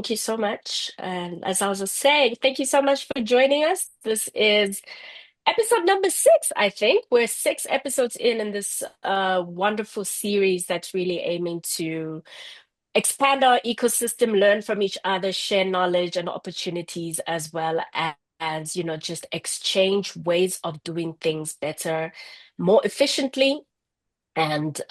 Thank you so much. And as I was just saying, thank you so much for joining us. This is episode number six, I think. We're six episodes in this wonderful series that's really aiming to expand our ecosystem, learn from each other, share knowledge and opportunities, as well as, just exchange ways of doing things better, more efficiently, and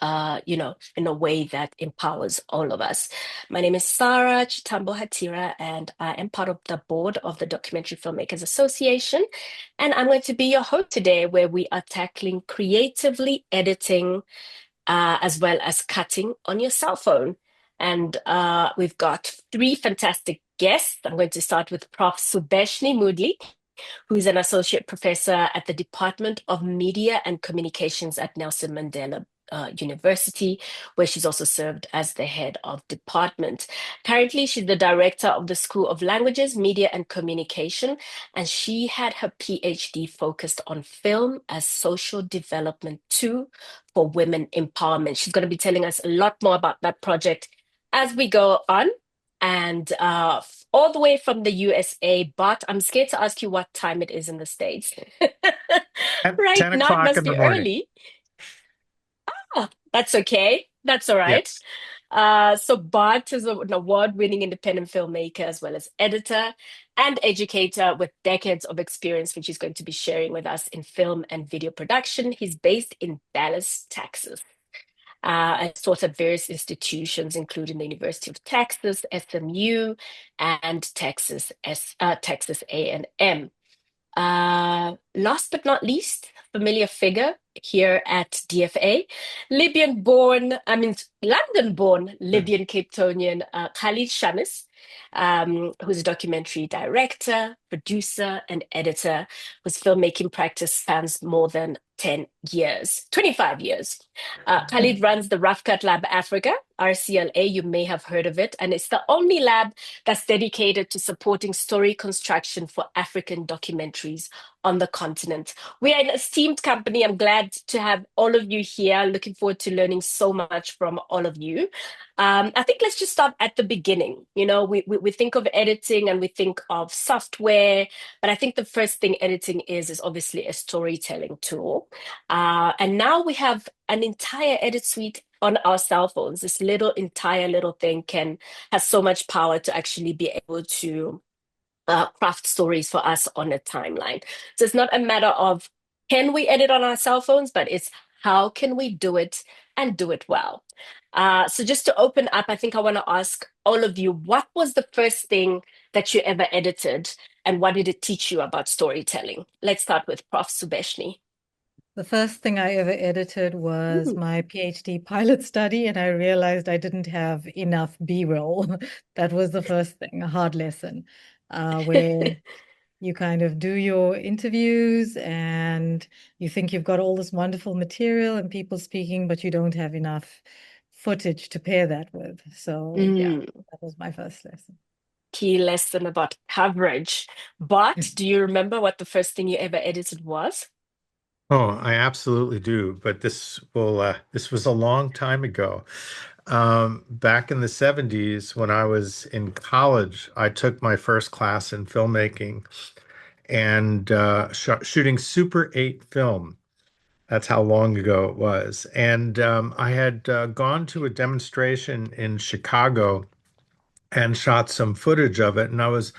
in a way that empowers all of us. My name is Sara Chitambo-Hatira, and I am part of the board of the Documentary Filmmakers Association. And I'm going to be your host today, where we are tackling creatively editing as well as cutting on your cell phone. And we've got three fantastic guests. I'm going to start with Prof. Subeshini Moodley, who's an associate professor at the Department of Media and Communications at Nelson Mandela University, where she's also served as the head of department. Currently, she's the director of the School of Languages, Media and Communication, and she had her PhD focused on film as social development tool for women empowerment. She's going to be telling us a lot more about that project as we go on. And all the way from the USA, but I'm scared to ask you what time it is in the States. At Right 10 now, it o'clock must in the be morning. early. Oh, that's okay. That's all right. Yes. So Bart is an award-winning independent filmmaker as well as editor and educator with decades of experience, which he's going to be sharing with us in film and video production. He's based in Dallas, Texas. I taught at various institutions, including the University of Texas, SMU, and Texas A&M. Last but not least, familiar figure here at DFA, London-born Libyan Cape Townian Khalid Shamis, who's a documentary director, producer, and editor, whose filmmaking practice spans more than 10 years, 25 years. Khalid runs the Rough Cut Lab Africa, RCLA, you may have heard of it, and it's the only lab that's dedicated to supporting story construction for African documentaries on the continent. We are an esteemed company. I'm glad to have all of you here. Looking forward to learning so much from all of you. I think let's just start at the beginning. We think of editing and we think of software, but I think the first thing editing is obviously a storytelling tool. And now we have an entire edit suite on our cell phones. This entire little thing has so much power to actually be able to craft stories for us on a timeline. So it's not a matter of can we edit on our cell phones, but it's how can we do it and do it well. So just to open up, I think I want to ask all of you, what was the first thing that you ever edited and what did it teach you about storytelling? Let's start with Prof. Subeshni. The first thing I ever edited was my PhD pilot study, and I realized I didn't have enough B-roll. That was the first thing, a hard lesson, where you kind of do your interviews and you think you've got all this wonderful material and people speaking, but you don't have enough footage to pair that with. So yeah, Mm, that was my first lesson. key lesson about coverage. But do you remember what the first thing you ever edited was? Oh, I absolutely do. But this was a long time ago. Back in the 70s, when I was in college, I took my first class in filmmaking and shooting Super 8 film. That's how long ago it was. And I had gone to a demonstration in Chicago and shot some footage of it. And I was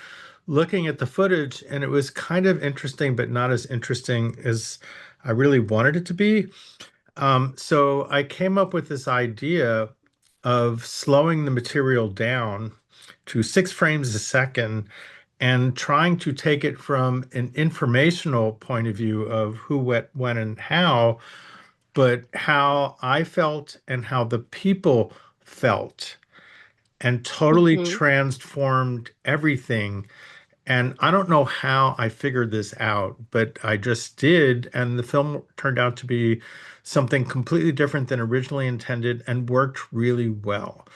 looking at the footage, and it was kind of interesting, but not as interesting as I really wanted it to be. So I came up with this idea of slowing the material down to 6 frames a second and trying to take it from an informational point of view of who, what, when, and how, but how I felt and how the people felt, and totally Hmm. transformed everything. And I don't know how I figured this out, but I just did. And the film turned out to be something completely different than originally intended and worked really well.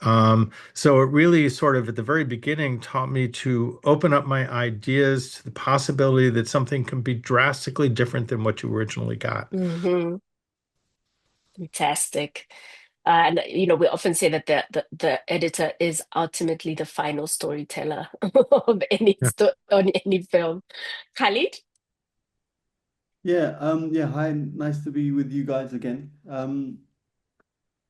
So it really sort of at the very beginning taught me to open up my ideas to the possibility that something can be drastically different than what you originally got. Hmm. Fantastic. And we often say that the editor is ultimately the final storyteller of on any film. Khalid? Yeah, hi, nice to be with you guys again.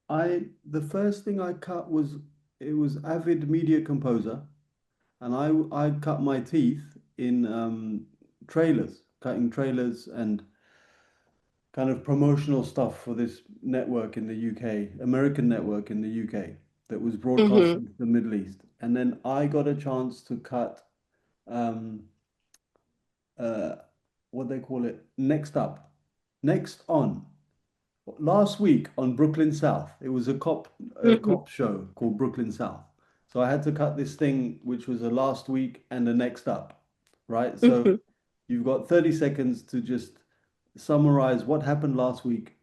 The first thing I cut was it was Avid Media Composer, and I cut my teeth in trailers, cutting trailers and kind of promotional stuff for this network in the UK, American network in the UK that was Mm-hmm. broadcasting to the Middle East. And then I got a chance to cut um, uh, what they call it, next up, next on. Last week on Brooklyn South, it was a Mm-hmm. cop show called Brooklyn South. So I had to cut this thing, which was a last week and a next up, right? So Mm-hmm. you've got 30 seconds to just summarize what happened last week,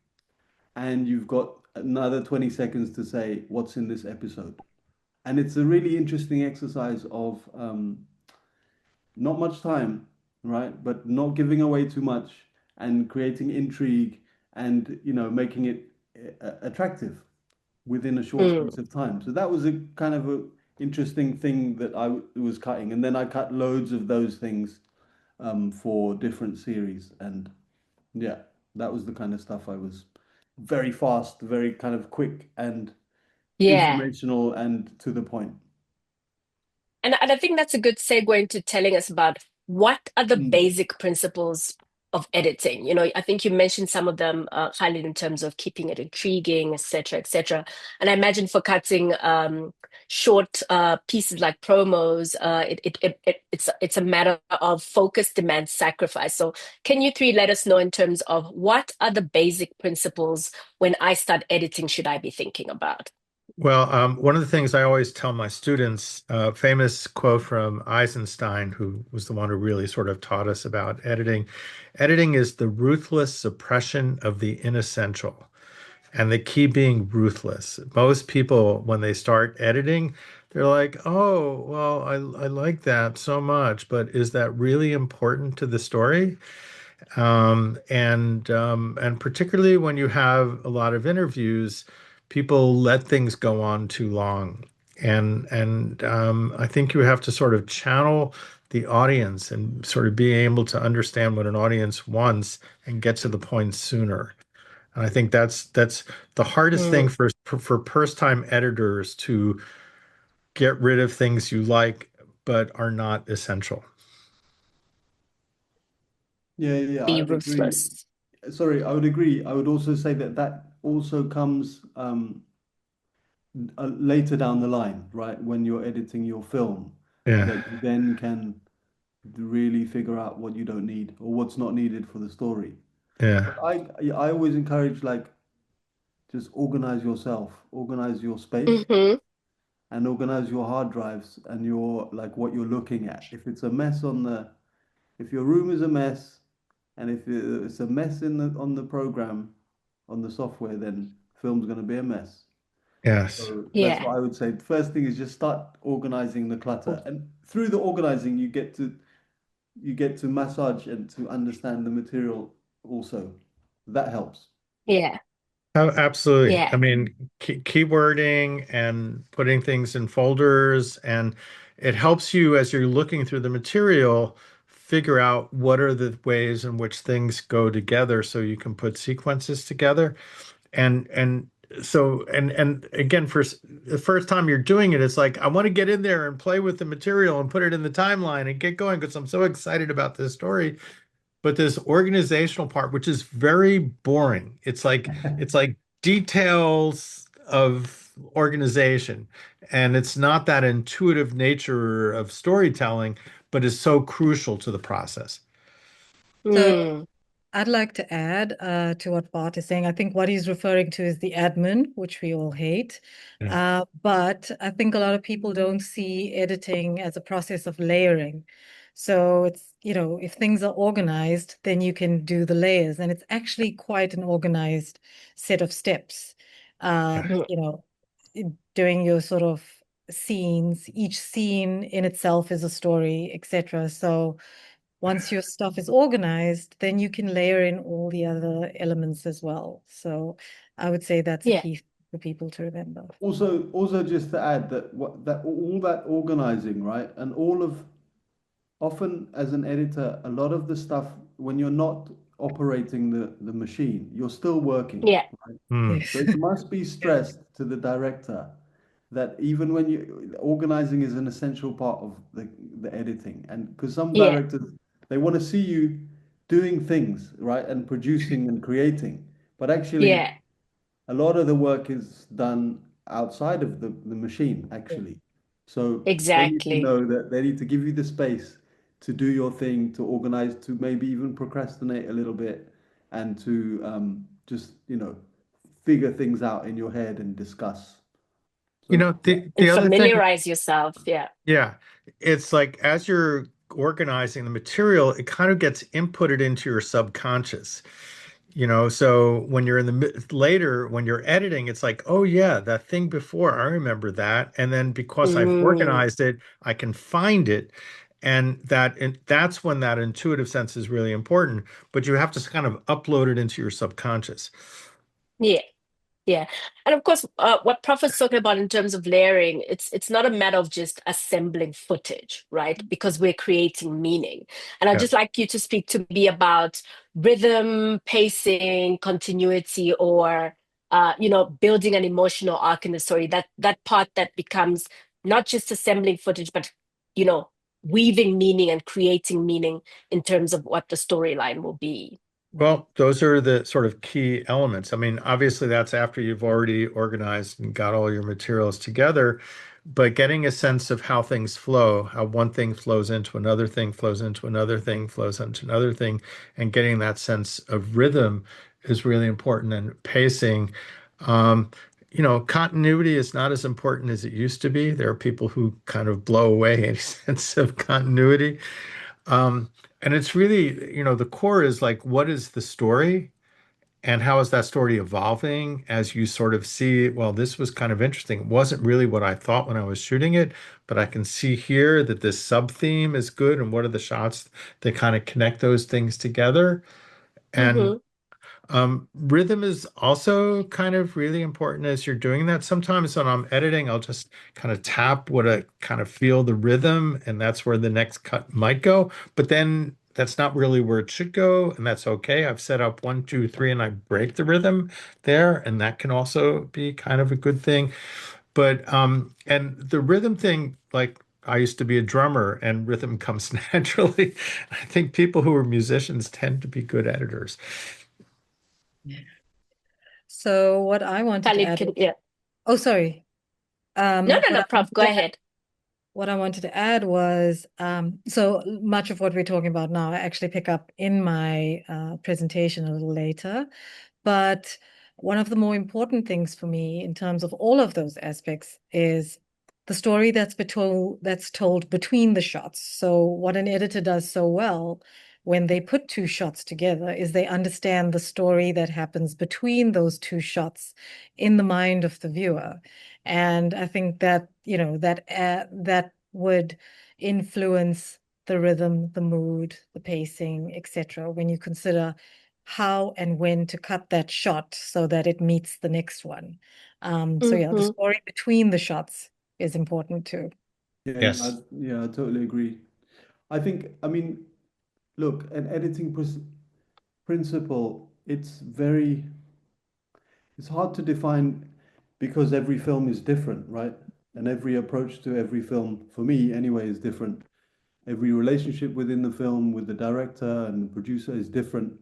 and you've got another 20 seconds to say what's in this episode. And it's a really interesting exercise of not much time, right? But not giving away too much and creating intrigue and, making it attractive within a short Mm. space of time. So that was a kind of a interesting thing that was cutting. And then I cut loads of those things for different series. And yeah, that was the kind of stuff I was very fast, very kind of quick and Yeah. informational and to the point. And I think that's a good segue into telling us about what are the Mm. basic principles of editing. I think you mentioned some of them, Khalid, in terms of keeping it intriguing, et cetera, et cetera. And I imagine for cutting short pieces like promos, it's a matter of focus, demand, sacrifice. So can you three let us know in terms of what are the basic principles when I start editing should I be thinking about? Well, one of the things I always tell my students, famous quote from Eisenstein, who was the one who really sort of taught us about editing. Editing is the ruthless suppression of the inessential, and the key being ruthless. Most people, when they start editing, they're like, "Oh, well, I like that so much, but is that really important to the story?" And particularly when you have a lot of interviews, people let things go on too long. And I think you have to sort of channel the audience and sort of be able to understand what an audience wants and get to the point sooner. And I think that's the hardest thing Mm. for first time editors to get rid of things you like but are not essential. Yeah, I Be would agree. ruthless. Sorry, I would agree. I would also say that that also comes later down the line, right? When you're editing your film, Yeah, that you then can really figure out what you don't need or what's not needed for the story. yeah, But I always encourage like just organize yourself, organize your space, Mm-hmm. and organize your hard drives and your like what you're looking at. If it's a mess if your room is a mess, and if it's a mess on the program, on the software, then film's going to be a mess. yes. So that's Yeah. what I would say. The first thing is just start organizing the clutter, and through the organizing, you get to massage and to understand the material also. That helps. Yeah. Oh, absolutely. I Yeah. mean, keywording and putting things in folders, and it helps you as you're looking through the material, figure out what are the ways in which things go together so you can put sequences together. And again, the first time you're doing it, it's like I want to get in there and play with the material and put it in the timeline and get going because I'm so excited about this story. But this organizational part, which is very boring, it's like details of organization, and it's not that intuitive nature of storytelling, but is so crucial to the process. So Mm. I'd like to add to what Bart is saying. I think what he's referring to is the admin, which we all hate. Yeah. But I think a lot of people don't see editing as a process of layering. So it's, if things are organized, then you can do the layers. And it's actually quite an organized set of steps. Yeah. Mm. Doing your sort of scenes, each scene in itself is a story, etc. So once your stuff is organized, then you can layer in all the other elements as well. So I would say that's a Yeah. key for for people to remember. Also, just to add that all that organizing, right, and all of often as an editor, a lot of the stuff when you're not operating the machine, you're still working, Yeah. right? Mm. Yes. So it must be stressed to the director that even when you organizing is an essential part of the editing, and because some Yeah. directors they want to see you doing things, right, and producing and creating, but Yeah. actually a lot of the work is done outside of the machine, actually. So they need to Exactly. know that they need to give you the space to do your thing, to organize, to maybe even procrastinate a little bit, and to just, figure things out in your head and discuss. You So, know, yeah. And the other thing, familiarize yourself. Yeah. yeah, it's like as you're organizing the material, it kind of gets inputted into your subconscious. So when you're in the later, when you're editing, it's like, oh yeah, that thing before, I remember that. And then because I've Mm. organized it, I can find it. And that's when that intuitive sense is really important. But you have to kind of upload it into your subconscious. Yeah. Yeah. And of course, what Prof is talking about in terms of layering, it's not a matter of just assembling footage, right? Because we're creating meaning. And I'd Yeah. just like you to speak to me about rhythm, pacing, continuity, or building an emotional arc in the story. That part that becomes not just assembling footage, but you know, weaving meaning and creating meaning in terms of what the storyline will be. Well, those are the sort of key elements. I mean, obviously, that's after you've already organized and got all your materials together, but getting a sense of how things flow, how one thing flows into another thing, flows into another thing, flows into another thing, and getting that sense of rhythm is really important and pacing. Um, Continuity is not as important as it used to be. There are people who kind of blow away any sense of continuity. Um, and it's really, the core is like, what is the story and how is that story evolving as you sort of see, well, this was kind of interesting. It wasn't really what I thought when I was shooting it, but I can see here that this sub theme is good. And what are the shots that kind of connect those things together? And Mm-hmm. rhythm is also kind of really important as you're doing that. Sometimes when I'm editing, I'll just kind of tap what I kind of feel the rhythm, and that's where the next cut might go. But then that's not really where it should go, and that's okay. I've set up 1, 2, 3, and I break the rhythm there, and that can also be kind of a good thing. But and the rhythm thing, like I used to be a drummer, and rhythm comes naturally. I think people who are musicians tend to be good editors. So what I wanted to Khalid add can, was, yeah. oh, sorry. No, no, What no, I Prof, wanted go to add, ahead. what I wanted to add was, so much of what we're talking about now, I actually pick up in my presentation a little later. But one of the more important things for me in terms of all of those aspects is the story that's told between the shots. So what an editor does so well when they put two shots together is they understand the story that happens between those two shots in the mind of the viewer. And I think that, that would influence the rhythm, the mood, the pacing, etc. when you consider how and when to cut that shot so that it meets the next one. So yeah, the Mm-hmm. story between the shots is important too. Yeah, Yes. I totally agree. I think, I mean, look, an editing principle, it's hard to define because every film is different, right? And every approach to every film, for me anyway, is different. Every relationship within the film with the director and the producer is different.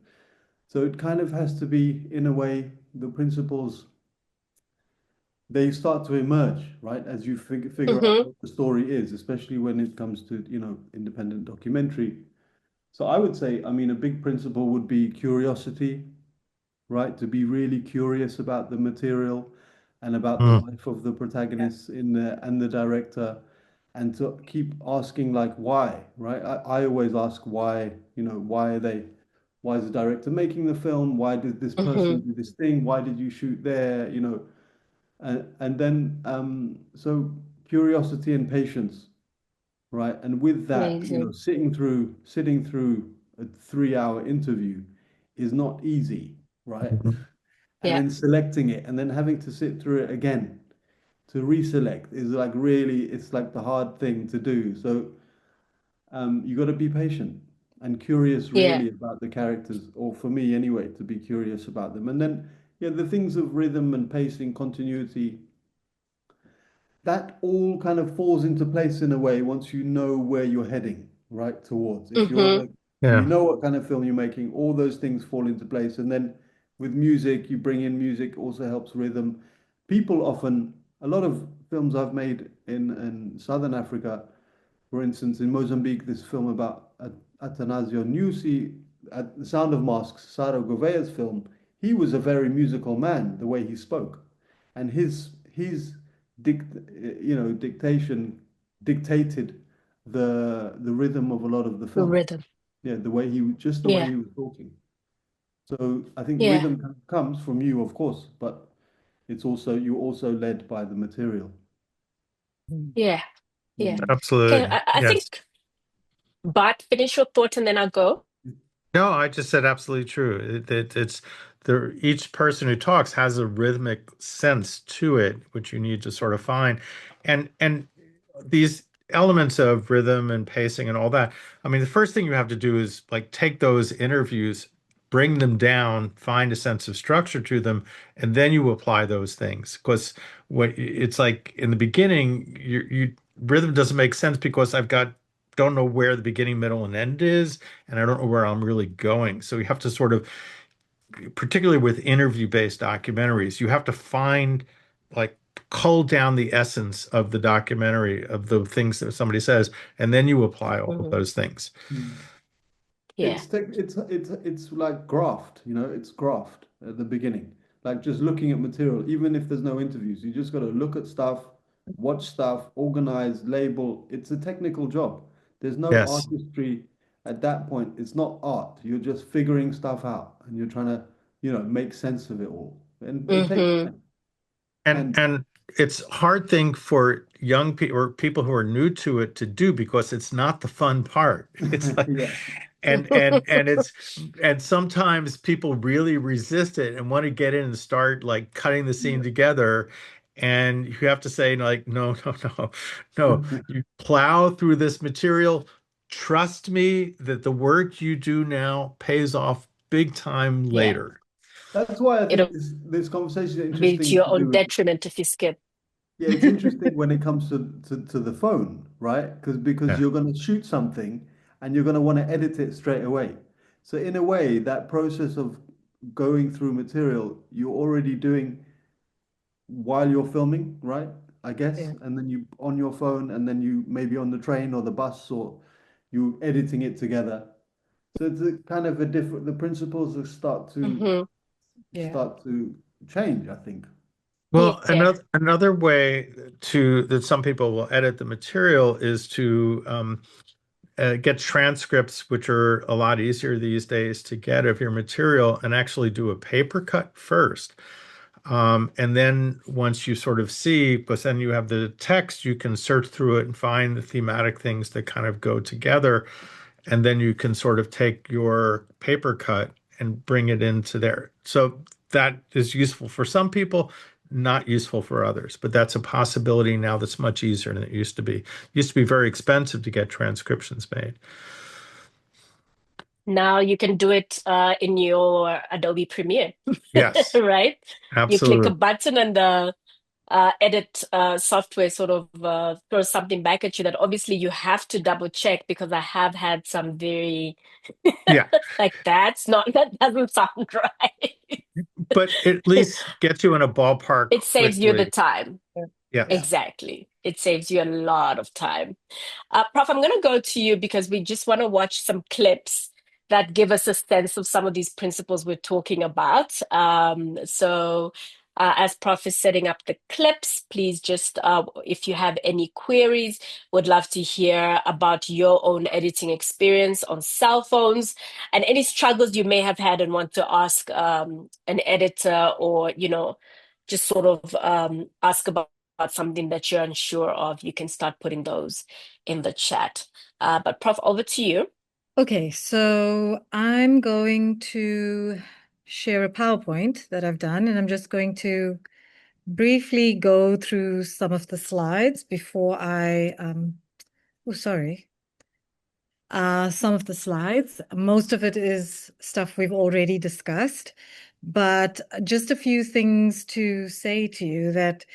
So it kind of has to be, in a way, the principles, they start to emerge, right? As you figure out Mm-hmm. what the story is, especially when it comes to, independent documentary. So I would say, I mean, a big principle would be curiosity, right? To be really curious about the material and about the Mm. life of the protagonists in there and the director, and to keep asking like why, right? I always ask why, why is the director making the film? Why did this person Mm-hmm. do this thing? Why did you shoot there? And then so curiosity and patience, right? And with that, Amazing. sitting through a 3-hour interview is not easy, right? Mhm. and Yeah. then selecting it and then having to sit through it again to reselect is like really, it's like the hard thing to do. So you got to be patient and curious Yeah. really about the characters, or for me anyway, to be curious about them. And then, yeah, the things of rhythm and pacing, continuity, that all kind of falls into place in a way once you know where you're heading, right, towards. If you're Mm-hmm. like, you Yeah. know what kind of film you're making, all those things fall into place. And then with music, you bring in music, also helps rhythm. People often, a lot of films I've made in Southern Africa, for instance, in Mozambique, this film about Atanasio Nussi, at The Sound of Masks, Sara Gouvea's film, he was a very musical man, the way he spoke. And his dictation dictated the rhythm of a lot of the The film. rhythm. Yeah, the way Yeah. he was talking. So I think Yeah. rhythm comes from you, of course, but you're also led by the material. Yeah. Yeah. Mm. Okay. Absolutely. I Yes. think Bart, finish your thought and then I'll go. No, I just said absolutely true. It's there. Each person who talks has a rhythmic sense to it, which you need to sort of find, and these elements of rhythm and pacing and all that. I mean, the first thing you have to do is like take those interviews, bring them down, find a sense of structure to them, and then you apply those things. Because what it's like in the beginning, you rhythm doesn't make sense because I've got don't know where the beginning, middle, and end is, and I don't know where I'm really going. So you have to sort of, particularly with interview-based documentaries, you have to find, like, cull down the essence of the documentary, of the things that somebody says, and then you apply all of Hmm. those things. Mm. Yeah. It's like graft, it's graft at the beginning. Like just looking at material, even if there's no interviews, you just got to look at stuff, watch stuff, organize, label. It's a technical job. There's no Yes. artistry at that point. It's not art. You're just figuring stuff out and you're trying to, make sense of it all. And it takes Hmm. time. And And and it's a hard thing for young people or people who are new to it to do because it's not the fun part. It's like yeah. and sometimes people really resist it and want to get in and start like cutting the scene Yeah. together. And you have to say like, no, no, no, no. You plow through this material. Trust me that the work you do now pays off big time Yeah. later. That's why I think It'll this conversation is be to interesting your to own do with. detriment if you skip. Yeah, it's interesting when it comes to the phone, right? Because Yeah. you're going to shoot something and you're going to want to edit it straight away. So in a way, that process of going through material, you're already doing while you're filming, right? I guess. Yeah. And then you on your phone, and then you maybe on the train or the bus, or you editing it together. So it's a kind of a different, the principles will Hmm. Yeah. start to change, I think. Well, Yeah. another way to that some people will edit the material is to get transcripts, which are a lot easier these days to get of your material, and actually do a paper cut first. And then once you sort of see, because then you have the text, you can search through it and find the thematic things that kind of go together. And then you can sort of take your paper cut and bring it into there. So that is useful for some people, not useful for others. But that's a possibility now that's much easier than it used to be. It used to be very expensive to get transcriptions made. Now you can do it in your Adobe Premiere, Yes, right? You click a absolutely. button and the edit software sort of throws something back at you that obviously you have to double check because I have had some very Yeah, like that doesn't sound right. but at least get you in a ballpark It saves you the quickly. time. Yeah. Yes. Exactly. It saves you a lot of time. Prof, I'm going to go to you because we just want to watch some clips that give us a sense of some of these principles we're talking about. As Prof is setting up the clips, please just, if you have any queries, would love to hear about your own editing experience on cell phones and any struggles you may have had and want to ask an editor or, just sort of ask about something that you're unsure of, you can start putting those in the chat. But Prof, over to you. Okay, so I'm going to share a PowerPoint that I've done, and I'm just going to briefly go through some of the slides before I, some of the slides. Most of it is stuff we've already discussed, but just a few things to say to you that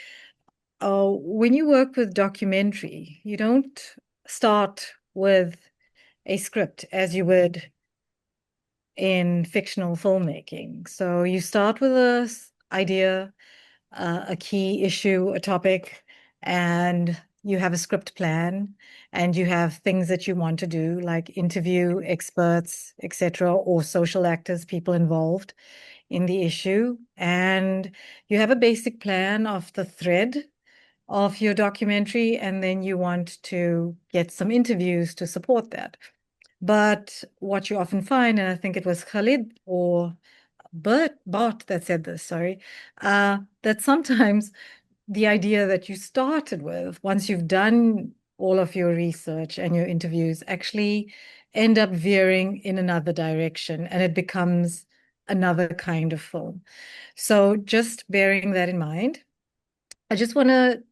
when you work with documentary, you don't start with a script as you would in fictional filmmaking. So you start with an idea, a key issue, a topic, and you have a script plan, and you have things that you want to do, like interview experts, etc., or social actors, people involved in the issue. And you have a basic plan of the thread of your documentary, and then you want to get some interviews to support that. But what you often find, and I think it was Khalid or Bart that said this, sorry, that sometimes the idea that you started with, once you've done all of your research and your interviews, actually end up veering in another direction, and it becomes another kind of film. So just bearing that in mind, I just want to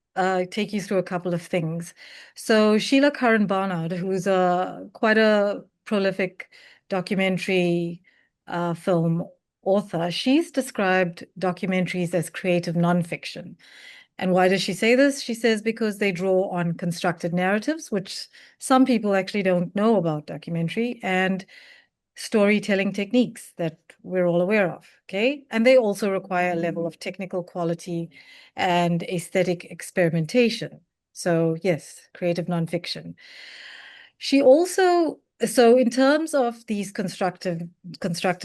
take you through a couple of things. So Sheila Curran Barnard, who's quite a prolific documentary film author, she's described documentaries as creative nonfiction. And why does she say this? She says because they draw on constructed narratives, which some people actually don't know about documentary, and storytelling techniques that we're all aware of, okay? And they also require a level of technical quality and aesthetic experimentation. So yes, creative nonfiction. She also, so in terms of these constructed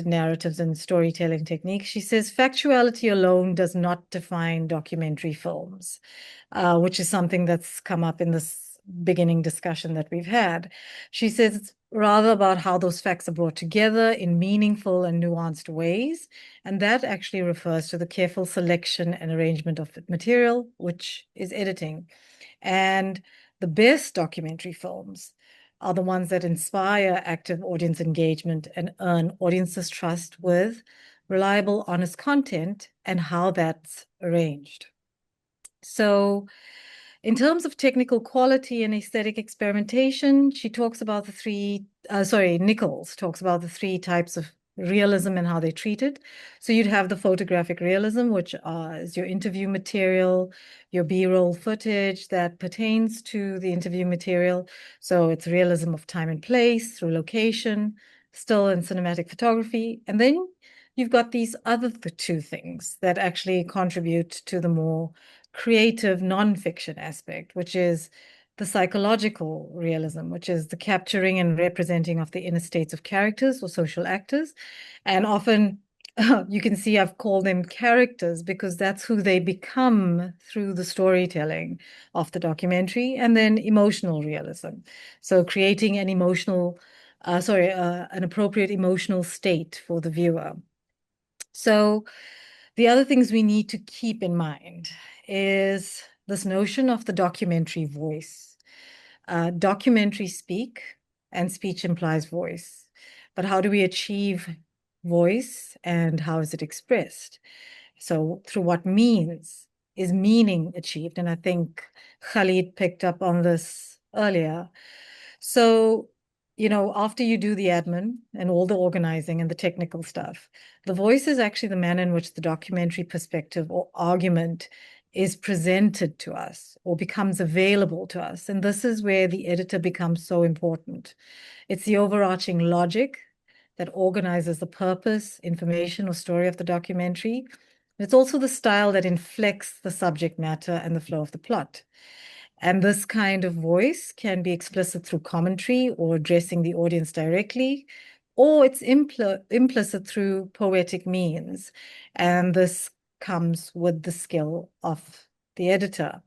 narratives and storytelling techniques, she says factuality alone does not define documentary films, which is something that's come up in this beginning discussion that we've had. She says it's rather about how those facts are brought together in meaningful and nuanced ways. And that actually refers to the careful selection and arrangement of material, which is editing. And the best documentary films are the ones that inspire active audience engagement and earn audiences' trust with reliable, honest content and how that's arranged. So in terms of technical quality and aesthetic experimentation, she talks about Nichols talks about the three types of realism and how they treat it. So you'd have the photographic realism, which is your interview material, your B-roll footage that pertains to the interview material. So it's realism of time and place through location, still and cinematic photography. And then you've got these other two things that actually contribute to the more creative nonfiction aspect, which is the psychological realism, which is the capturing and representing of the inner states of characters or social actors. And often you can see I've called them characters because that's who they become through the storytelling of the documentary. And then emotional realism. So creating an an appropriate emotional state for the viewer. So the other things we need to keep in mind is this notion of the documentary voice. Documentary speak, and speech implies voice. But how do we achieve voice, and how is it expressed? So through what means is meaning achieved? And I think Khalid picked up on this earlier. So, after you do the admin and all the organizing and the technical stuff, the voice is actually the manner in which the documentary perspective or argument is presented to us or becomes available to us. And this is where the editor becomes so important. It's the overarching logic that organizes the purpose, information, or story of the documentary. It's also the style that inflects the subject matter and the flow of the plot. And this kind of voice can be explicit through commentary or addressing the audience directly, or it's implicit through poetic means. And this comes with the skill of the editor.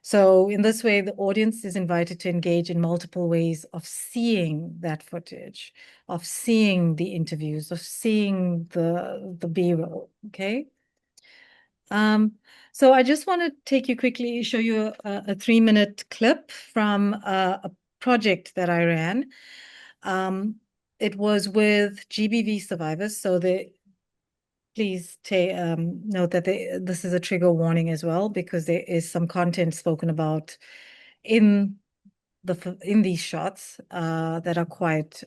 So in this way, the audience is invited to engage in multiple ways of seeing that footage, of seeing the interviews, of seeing the B-roll, okay? So I just want to take you quickly, show you a 3-minute clip from a project that I ran. It was with GBV survivors. So please note that this is a trigger warning as well, because there is some content spoken about in these shots that are quite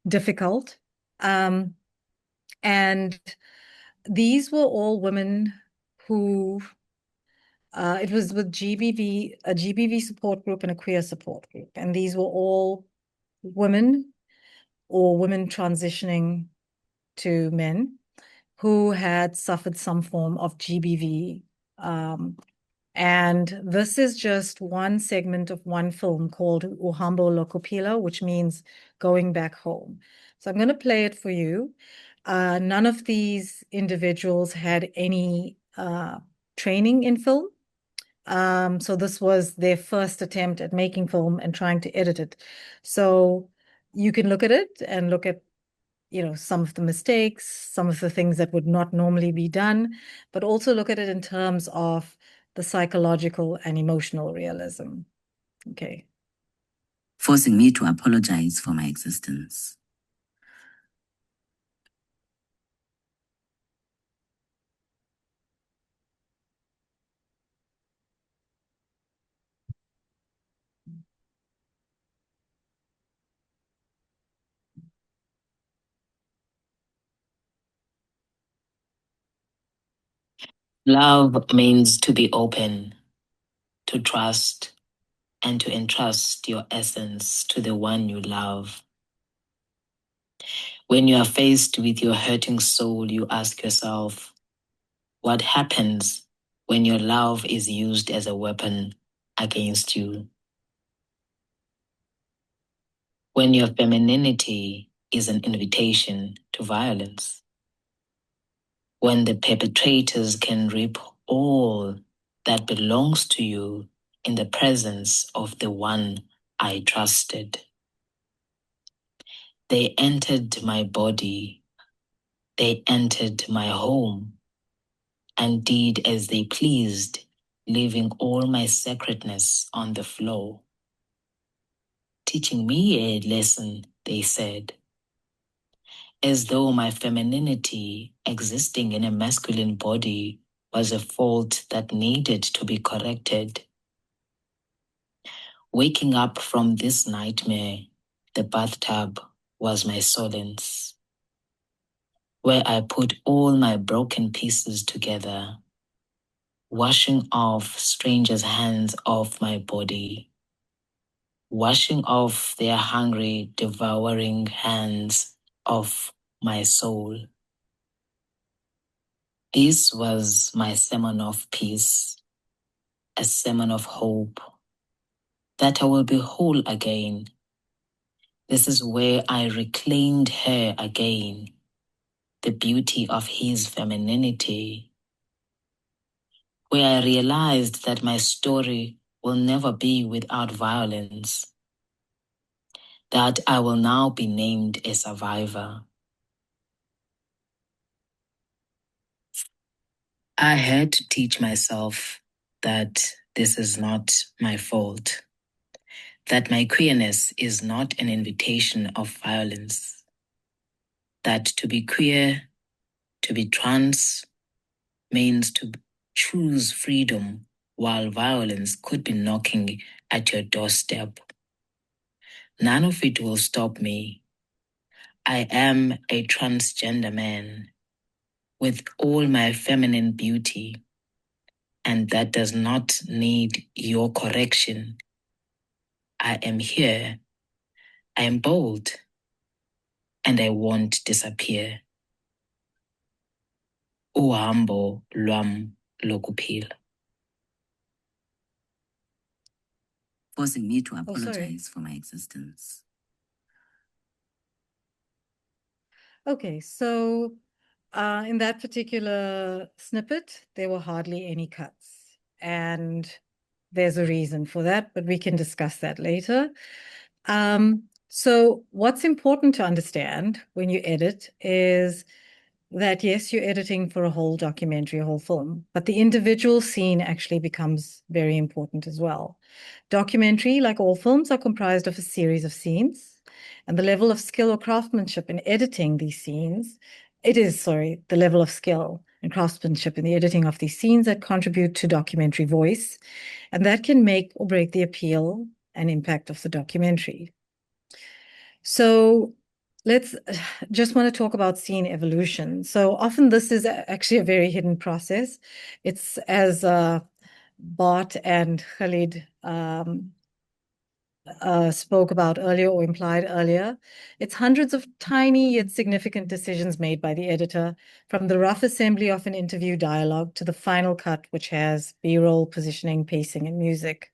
difficult. And these were all women who, it was with a GBV support group and a queer support group. And these were all women or women transitioning to men who had suffered some form of GBV. And this is just one segment of one film called Uhambo Lokopila, which means going back home. So I'm going to play it for you. None of these individuals had any training in film. So this was their first attempt at making film and trying to edit it. So you can look at it and look at, some of the mistakes, some of the things that would not normally be done, but also look at it in terms of the psychological and emotional realism. Okay. Forcing me to apologize for my existence. Love means to be open, to trust, and to entrust your essence to the one you love. When you are faced with your hurting soul, you ask yourself, what happens when your love is used as a weapon against you? When your femininity is an invitation to violence? When the perpetrators can reap all that belongs to you in the presence of the one I trusted? They entered my body, they entered my home, and did as they pleased, leaving all my sacredness on the floor. Teaching me a lesson, they said, as though my femininity existing in a masculine body was a fault that needed to be corrected. Waking up from this nightmare, the bathtub was my solace, where I put all my broken pieces together, washing off strangers' hands off my body, washing off their hungry, devouring hands off my soul. This was my sermon of peace, a sermon of hope, that I will be whole again. This is where I reclaimed her again, the beauty of his femininity, where I realized that my story will never be without violence, that I will now be named a survivor. I had to teach myself that this is not my fault, that my queerness is not an invitation of violence, that to be queer, to be trans, means to choose freedom while violence could be knocking at your doorstep. None of it will stop me. I am a transgender man with all my feminine beauty, and that does not need your correction. I am here. I am bold, and I won't disappear. Uhambo lwam lokuphila. Forcing me to apologize for my existence. Okay, so in that particular snippet, there were hardly any cuts. And there's a reason for that, but we can discuss that later. So what's important to understand when you edit is that, yes, you're editing for a whole documentary, a whole film, but the individual scene actually becomes very important as well. Documentary, like all films, are comprised of a series of scenes, and the level of skill or craftsmanship in editing these scenes It is, sorry, the level of skill and craftsmanship in the editing of these scenes that contribute to documentary voice, and that can make or break the appeal and impact of the documentary. So let's just want to talk about scene evolution. So often this is actually a very hidden process. It's as Bart and Khalid spoke about earlier or implied earlier. It's hundreds of tiny yet significant decisions made by the editor, from the rough assembly of an interview dialogue to the final cut, which has B-roll, positioning, pacing, and music.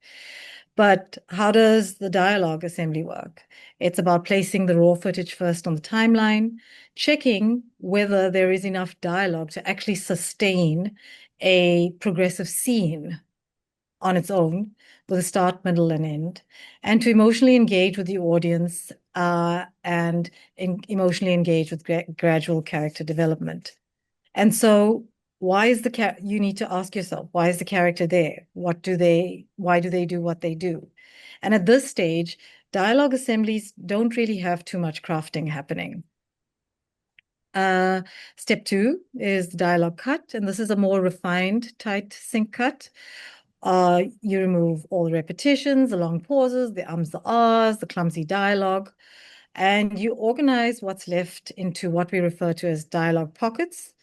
But how does the dialogue assembly work? It's about placing the raw footage first on the timeline, checking whether there is enough dialogue to actually sustain a progressive scene on its own, with a start, middle, and end, and to emotionally engage with the audience and emotionally engage with gradual character development. And so why is you need to ask yourself, why is the character there? Why do they do what they do? And at this stage, dialogue assemblies don't really have too much crafting happening. Step 2 is the dialogue cut, and this is a more refined, tight sync cut. You remove all the repetitions, the long pauses, the ums, the ahs, the clumsy dialogue, and you organize what's left into what we refer to as dialogue pockets.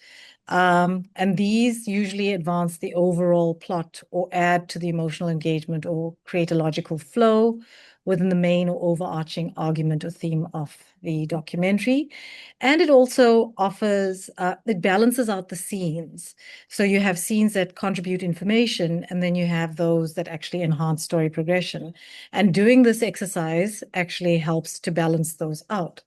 And these usually advance the overall plot or add to the emotional engagement or create a logical flow within the main or overarching argument or theme of the documentary. And it also offers, it balances out the scenes. So you have scenes that contribute information, and then you have those that actually enhance story progression. And doing this exercise actually helps to balance those out.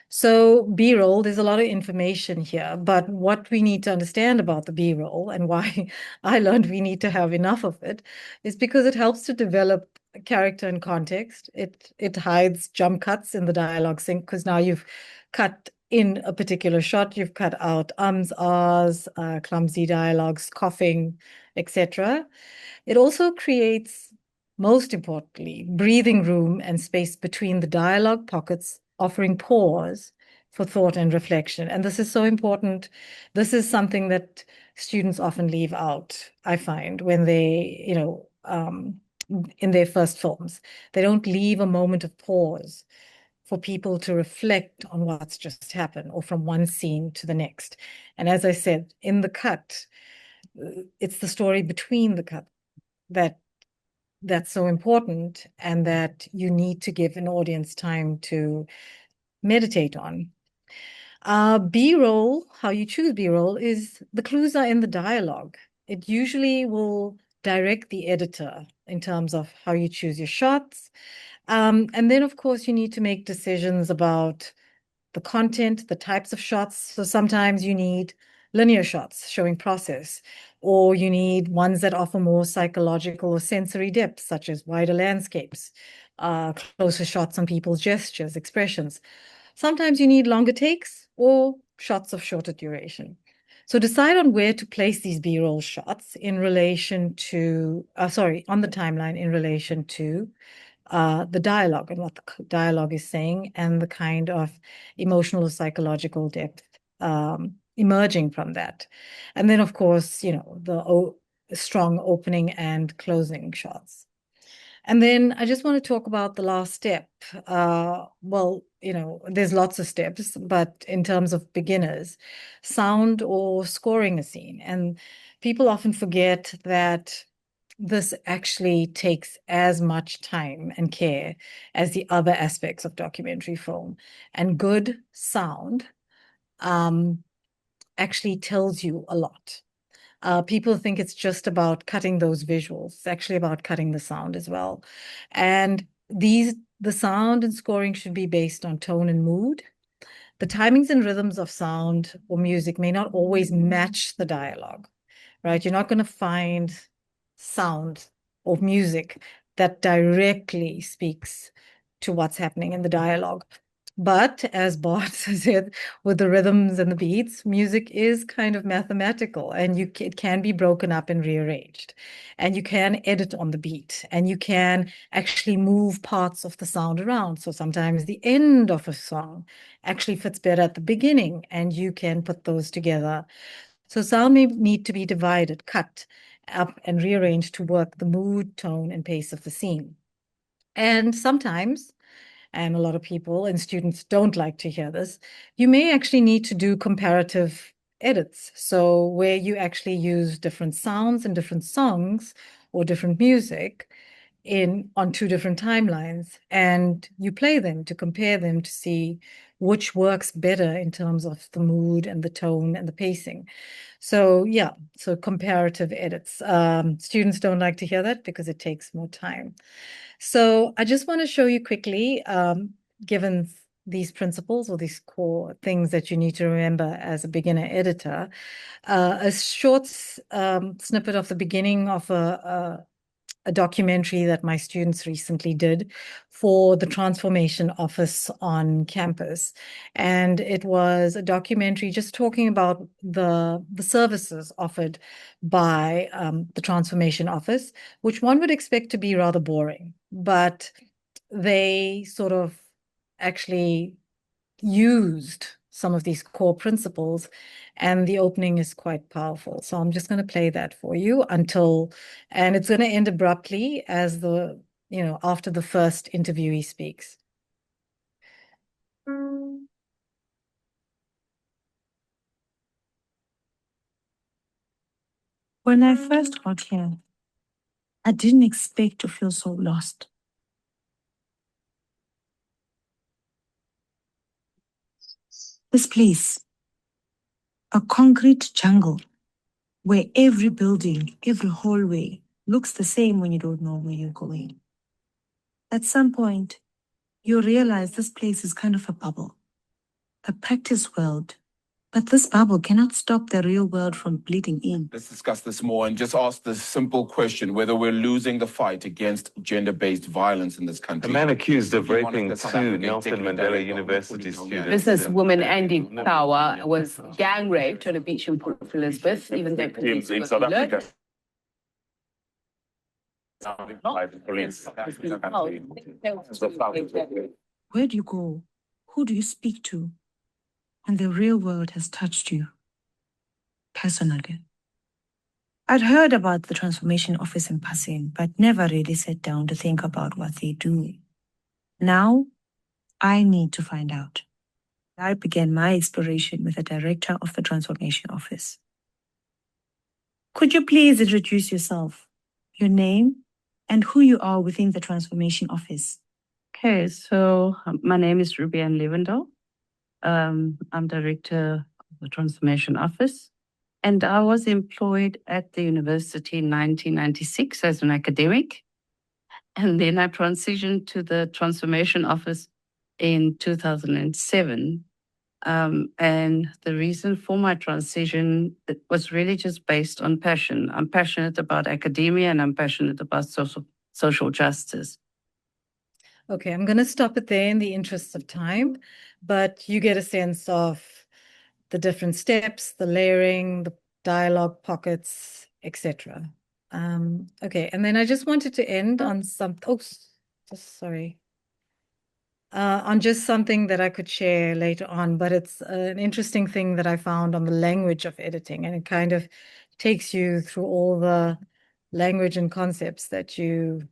So B-roll, there's a lot of information here, but what we need to understand about the B-roll and why I learned we need to have enough of it is because it helps to develop character and context. It hides jump cuts in the dialogue sync, because now you've cut in a particular shot, you've cut out ums, ahs, clumsy dialogues, coughing, etc. It also creates, most importantly, breathing room and space between the dialogue pockets, offering pause for thought and reflection. And this is so important. This is something that students often leave out, I find, when they, in their first films. They don't leave a moment of pause for people to reflect on what's just happened, or from one scene to the next. And as I said, in the cut, it's the story between the cut that's so important, and that you need to give an audience time to meditate on. B-roll, how you choose B-roll, is the clues are in the dialogue. It usually will direct the editor in terms of how you choose your shots. And then, of course, you need to make decisions about the content, the types of shots. So sometimes you need linear shots showing process, or you need ones that offer more psychological or sensory depth, such as wider landscapes, closer shots on people's gestures, expressions. Sometimes you need longer takes or shots of shorter duration. So decide on where to place these B-roll shots in relation to, on the timeline in relation to the dialogue and what the dialogue is saying, and the kind of emotional or psychological depth emerging from that. And then, of course, the strong opening and closing shots. And then I just want to talk about the last step. Well, there's lots of steps, but in terms of beginners, sound or scoring a scene. And people often forget that this actually takes as much time and care as the other aspects of documentary film. And good sound actually tells you a lot. People think it's just about cutting those visuals. It's actually about cutting the sound as well. And the sound and scoring should be based on tone and mood. The timings and rhythms of sound or music may not always match the dialogue, right? You're not going to find sound or music that directly speaks to what's happening in the dialogue. But as Bart said, with the rhythms and the beats, music is kind of mathematical, and it can be broken up and rearranged. And you can edit on the beat, and you can actually move parts of the sound around. So sometimes the end of a song actually fits better at the beginning, and you can put those together. So sound may need to be divided, cut up, and rearranged to work the mood, tone, and pace of the scene. And sometimes, and a lot of people and students don't like to hear this, you may actually need to do comparative edits. So where you actually use different sounds and different songs or different music on two different timelines, and you play them to compare them to see which works better in terms of the mood and the tone and the pacing. So yeah, so comparative edits. Students don't like to hear that because it takes more time. So I just want to show you quickly, given these principles or these core things that you need to remember as a beginner editor, a short snippet of the beginning of a documentary that my students recently did for the Transformation Office on campus. And it was a documentary just talking about the services offered by the Transformation Office, which one would expect to be rather boring, but they sort of actually used some of these core principles, and the opening is quite powerful. So I'm just going to play that for you and it's going to end abruptly as after the first interviewee speaks. When I first got here, I didn't expect to feel so lost. This place, a concrete jungle where every building, every hallway looks the same when you don't know where you're going. At some point, you realize this place is kind of a bubble, a practice world. But this bubble cannot stop the real world from bleeding in. Let's discuss this more and just ask the simple question whether we're losing the fight against gender-based violence in this country. A man accused of raping two Nelson Mandela University students. Businesswoman Andy Power was gang raped on a beach in Port Elizabeth, even though police in were South Africa. Where do you go? Who do you speak to? And the real world has touched you personally. I'd heard about the Transformation Office in passing, but never really sat down to think about what they do. Now, I need to find out. I began my exploration with the director of the Transformation Office. Could you please introduce yourself, your name, and who you are within the Transformation Office? Okay, so my name is Ruby Ann Levendal. I'm director of the Transformation Office, and I was employed at the university in 1996 as an academic, and then I transitioned to the Transformation Office in 2007. And the reason for my transition was really just based on passion. I'm passionate about academia, and I'm passionate about social justice. Okay, I'm going to stop it there in the interest of time, but you get a sense of the different steps, the layering, the dialogue pockets, etc. Okay, and then I just wanted to end on on just something that I could share later on, but it's an interesting thing that I found on the language of editing, and it kind of takes you through all the language and concepts that you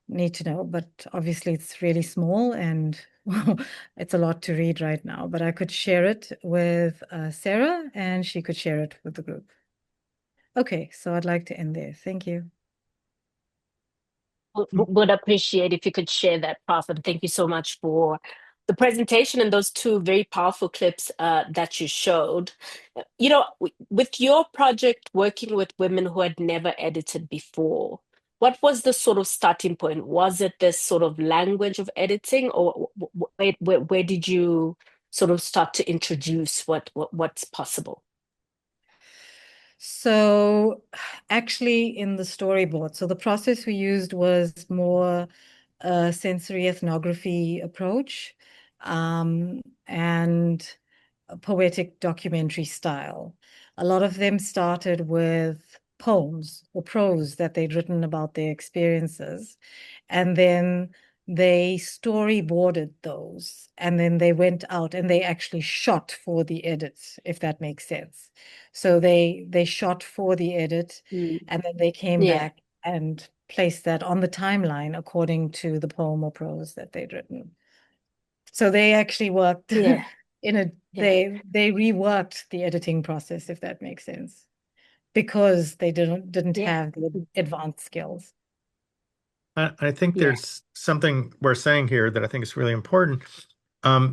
need to know, but obviously it's really small and it's a lot to read right now, but I could share it with Sarah and she could share it with the group. Okay, so I'd like to end there. Thank you. Would appreciate if you could share that, Prof. And thank you so much for the presentation and those two very powerful clips that you showed. You know, with your project working with women who had never edited before, what was the sort of starting point? Was it this sort of language of editing, or where did you sort of start to introduce what's possible? So actually in the storyboard, so the process we used was more a sensory ethnography approach. and a poetic documentary style. A lot of them started with poems or prose that they'd written about their experiences, and then they storyboarded those, and then they went out and they actually shot for the edit, if that makes sense. So they shot for the edit, and then they came back and placed that on the timeline according to the poem or prose that they'd written. So they actually worked they reworked the editing process, if that makes sense, because they didn't have the advanced skills. I think there's something we're saying here that I think is really important.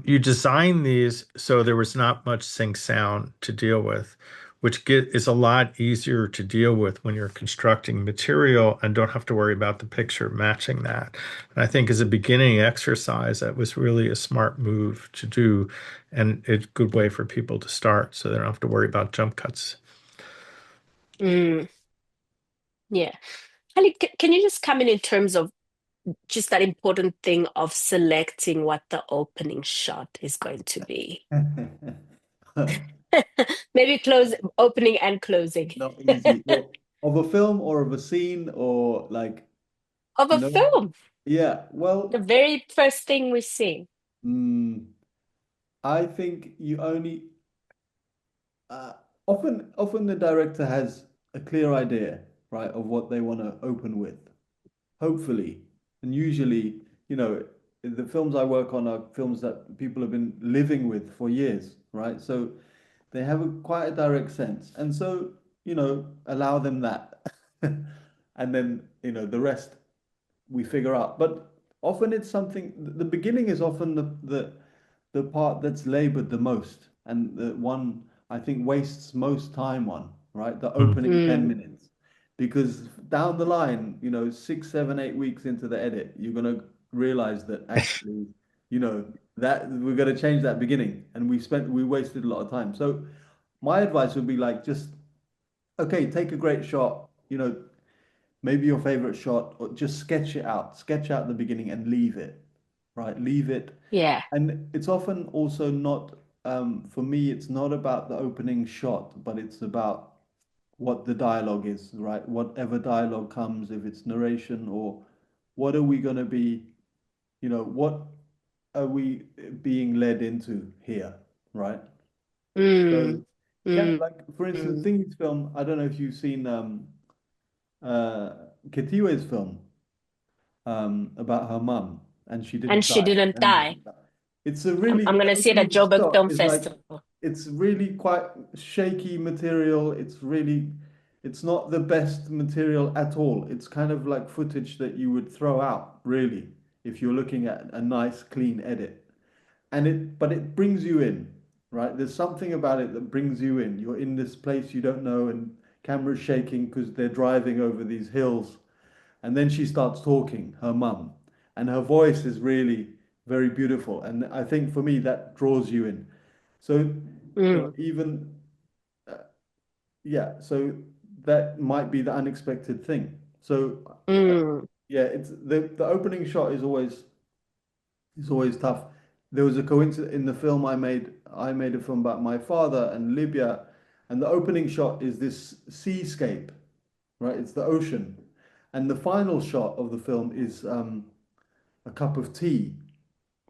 You design these so there was not much sync sound to deal with, which is a lot easier to deal with when you're constructing material and don't have to worry about the picture matching that. And I think as a beginning exercise, that was really a smart move to do and a good way for people to start so they don't have to worry about jump cuts. Yeah. Khalid, can you just come in terms of just that important thing of selecting what the opening shot is going to be? Maybe opening and closing. Not easy. Well, of a film or of a scene or like Of a film. Yeah, well, The very first thing we see. I think you only often the director has a clear idea, right, of what they want to open with, hopefully. And usually, the films I work on are films that people have been living with for years, right? So they have quite a direct sense. And so, allow them that. And then, the rest we figure out. But often it's something, the beginning is often the part that's labored the most and the one I think wastes most time on, right? The opening 10 minutes. Because down the line, 6, 7, 8 weeks into the edit, you're going to realize that actually, that we're going to change that beginning. And we wasted a lot of time. So my advice would be like, just, okay, take a great shot, maybe your favorite shot, or just sketch out the beginning and leave it, right? Leave it. Yeah. And it's often also not, for me, it's not about the opening shot, but it's about what the dialogue is, right? Whatever dialogue comes, if it's narration or what are we going to be, what are we being led into here, right? So, yeah, like for instance, Thingy's film, I don't know if you've seen Ketiwe's film about her mum, and she didn't die. Didn't die. It's a really I'm gonna see it at Joburg Film Festival. It's really quite shaky material. It's not the best material at all. It's kind of like footage that you would throw out, really, if you're looking at a nice, clean edit. But it brings you in, right? There's something about it that brings you in. You're in this place you don't know, and camera's shaking because they're driving over these hills. And then she starts talking, her mum, and her voice is really very beautiful. And I think for me, that draws you in. So, even, so that might be the unexpected thing. So, yeah, it's the opening shot is always tough. There was a coincidence in the film I made a film about my father and Libya, and the opening shot is this seascape, right? It's the ocean. And the final shot of the film is a cup of tea,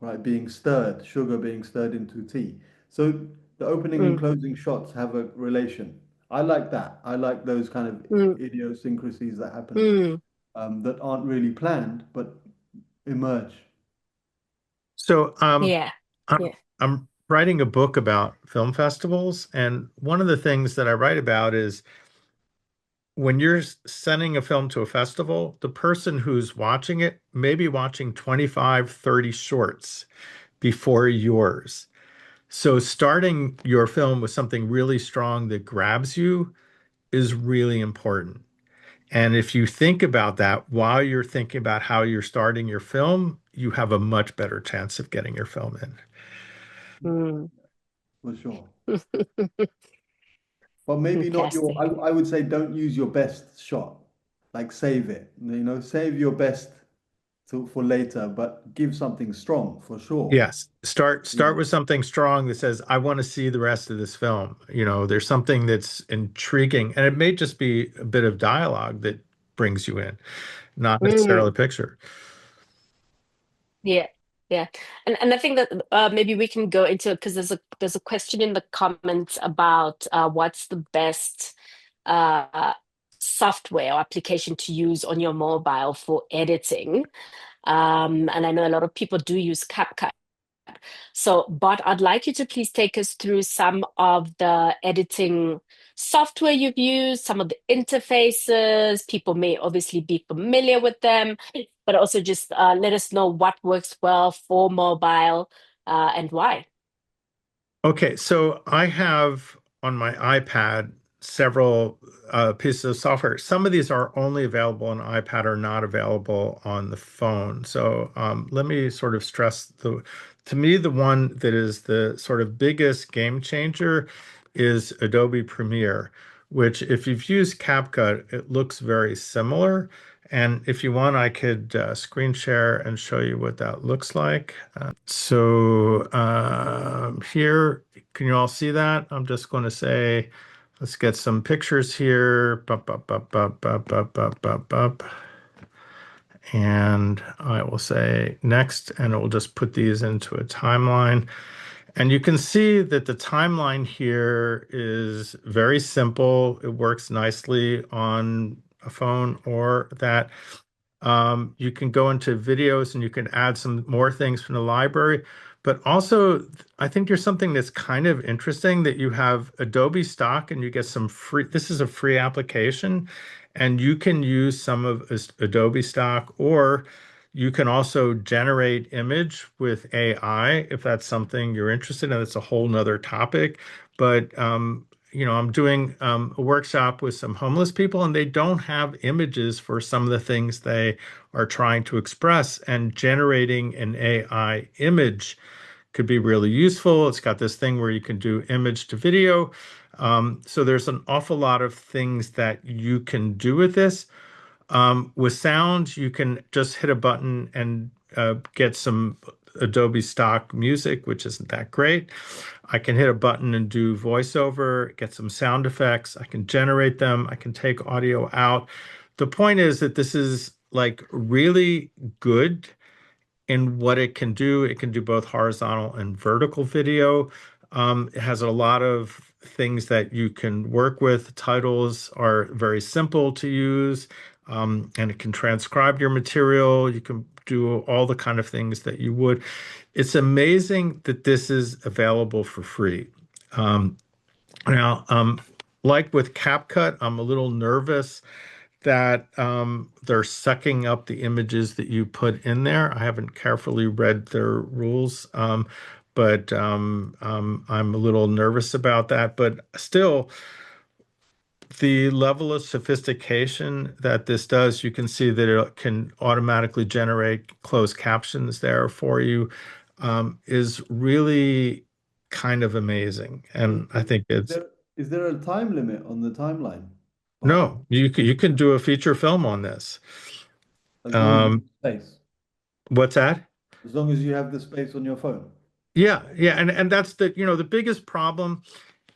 right, being stirred, sugar being stirred into tea. So the opening and closing shots have a relation. I like that. I like those kind of idiosyncrasies that happen that aren't really planned but emerge. So I'm writing a book about film festivals, and one of the things that I write about is when you're sending a film to a festival, the person who's watching it may be watching 25, 30 shorts before yours. So starting your film with something really strong that grabs you is really important. And if you think about that while you're thinking about how you're starting your film, you have a much better chance of getting your film in. For sure. But maybe not I would say don't use your best shot. Like save it, save your best for later, but give something strong for sure. Yes. Start with something strong that says, I want to see the rest of this film. There's something that's intriguing, and it may just be a bit of dialogue that brings you in, not necessarily a picture. Yeah, yeah, and I think that maybe we can go into, because there's a question in the comments about what's the best software or application to use on your mobile for editing. And I know a lot of people do use CapCut. So, Bart, I'd like you to please take us through some of the editing software you've used, some of the interfaces. People may obviously be familiar with them, but also just let us know what works well for mobile and why. Okay, so I have on my iPad several pieces of software. Some of these are only available on iPad, or not available on the phone. So let me sort of stress to me, the one that is the sort of biggest game changer is Adobe Premiere, which, if you've used CapCut, it looks very similar. And if you want, I could screen share and show you what that looks like. Here, can you all see that? I'm just going to say, let's get some pictures here. Bup, bup, bup, bup, bup, bup, bup, bup, bup. And I will say next, and it will just put these into a timeline. And you can see that the timeline here is very simple. It works nicely on a phone or that. You can go into videos and you can add some more things from the library. But also, I think there's something that's kind of interesting, that you have Adobe stock and you get some free, this is a free application, and you can use some of Adobe stock, or you can also generate image with AI if that's something you're interested in. It's a whole nother topic. But I'm doing a workshop with some homeless people, and they don't have images for some of the things they are trying to express. And generating an AI image could be really useful. It's got this thing where you can do image to video. So there's an awful lot of things that you can do with this. With sound, you can just hit a button and get some Adobe stock music, which isn't that great. I can hit a button and do voiceover, get some sound effects. I can generate them. I can take audio out. The point is that this is like really good in what it can do. It can do both horizontal and vertical video. It has a lot of things that you can work with. Titles are very simple to use, and it can transcribe your material. You can do all the kind of things that you would. It's amazing that this is available for free. Now, like with CapCut, I'm a little nervous that they're sucking up the images that you put in there. I haven't carefully read their rules, but I'm a little nervous about that. But still, the level of sophistication that this does, you can see that it can automatically generate closed captions there for you, is really kind of amazing. And I think it's... Is there a time limit on the timeline? No, you can do a feature film on this. As long as you have space. What's that? As long as you have the space on your phone. Yeah, and that's the biggest problem.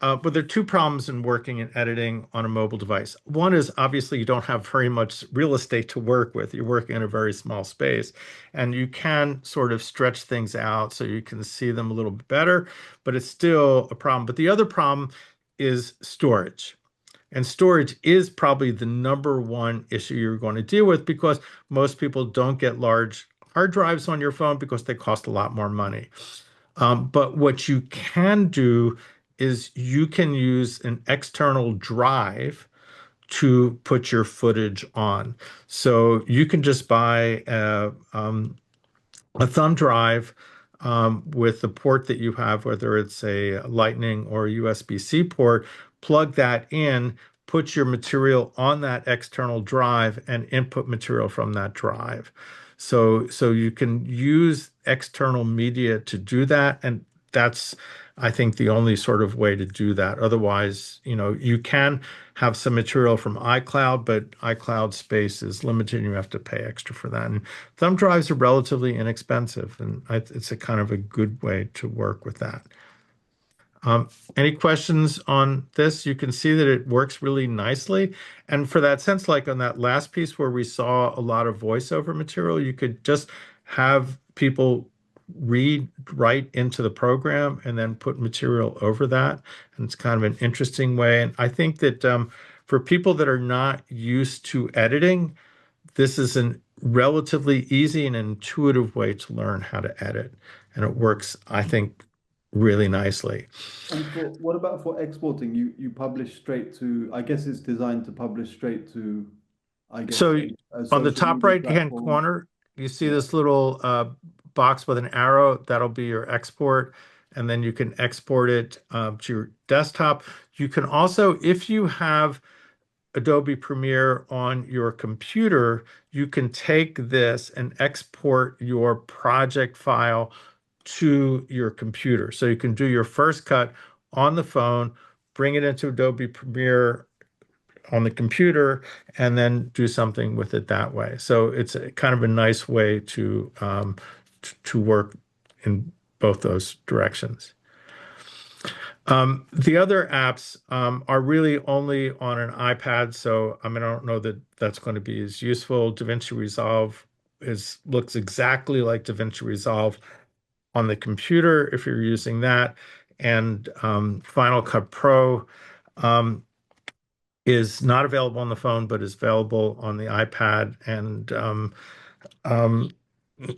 But there are two problems in working and editing on a mobile device. One is, obviously, you don't have very much real estate to work with. You're working in a very small space, and you can sort of stretch things out so you can see them a little bit better, but it's still a problem. But the other problem is storage. And storage is probably the number one issue you're going to deal with, because most people don't get large hard drives on your phone because they cost a lot more money. But what you can do is you can use an external drive to put your footage on. So you can just buy a thumb drive with the port that you have, whether it's a Lightning or a USB-C port, plug that in, put your material on that external drive, and input material from that drive. So you can use external media to do that. And that's, I think, the only sort of way to do that. Otherwise, you can have some material from iCloud, but iCloud space is limited and you have to pay extra for that. And thumb drives are relatively inexpensive, and it's a kind of a good way to work with that. Any questions on this? You can see that it works really nicely. And for that sense, like on that last piece where we saw a lot of voiceover material, you could just have people read right into the program and then put material over that. And it's kind of an interesting way. And I think that for people that are not used to editing, this is a relatively easy and intuitive way to learn how to edit. And it works, I think, really nicely. And what about for exporting? You publish straight to, I guess it's designed to publish straight to, I guess. So on the social top media right-hand platform. corner, you see this little box with an arrow. That'll be your export. And then you can export it to your desktop. You can also, if you have Adobe Premiere on your computer, you can take this and export your project file to your computer. So you can do your first cut on the phone, bring it into Adobe Premiere on the computer, and then do something with it that way. So it's kind of a nice way to work in both those directions. The other apps are really only on an iPad, so I don't know that that's going to be as useful. DaVinci Resolve looks exactly like DaVinci Resolve on the computer if you're using that, and Final Cut Pro is not available on the phone, but is available on the iPad. And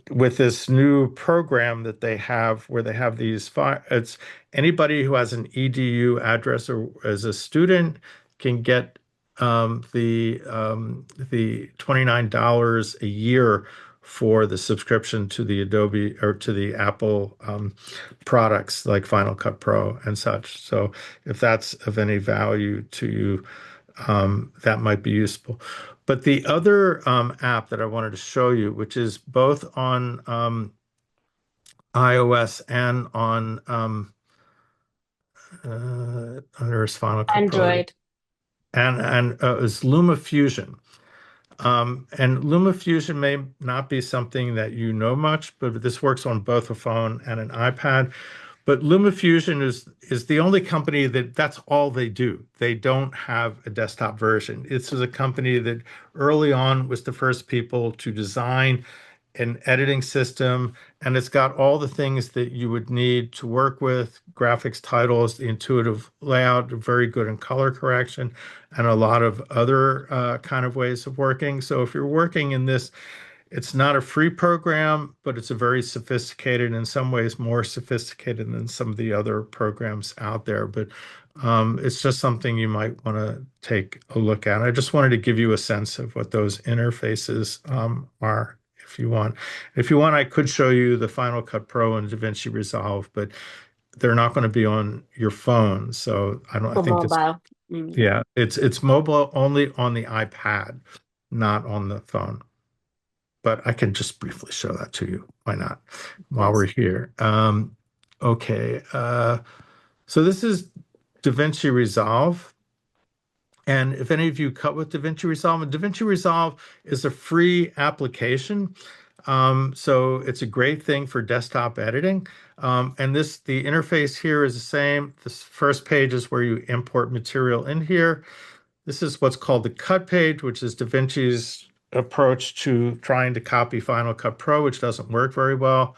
with this new program that they have, where they have these it's anybody who has an EDU address or as a student can get the $29 a year for the subscription to the Adobe or to the Apple products like Final Cut Pro and such. So if that's of any value to you, that might be useful. But the other app that I wanted to show you, which is both on iOS and on under Final Cut Android. Pro, and is LumaFusion. And LumaFusion may not be something that you know much, but this works on both a phone and an iPad. But LumaFusion is the only company that's all they do. They don't have a desktop version. This is a company that early on was the first people to design an editing system, and it's got all the things that you would need to work with: graphics, titles, the intuitive layout, very good in color correction, and a lot of other kind of ways of working. So if you're working in this, it's not a free program, but it's a very sophisticated, in some ways more sophisticated than some of the other programs out there. But it's just something you might want to take a look at. I just wanted to give you a sense of what those interfaces are. If you want, I could show you the Final Cut Pro and DaVinci Resolve, but they're not going to be on your phone. So I think mobile. Yeah, it's mobile only on the iPad, not on the phone. But I can just briefly show that to you. Why not? While we're here. Okay. So this is DaVinci Resolve. And if any of you cut with DaVinci Resolve, and DaVinci Resolve is a free application. So it's a great thing for desktop editing. And the interface here is the same. This first page is where you import material in here. This is what's called the cut page, which is DaVinci's approach to trying to copy Final Cut Pro, which doesn't work very well.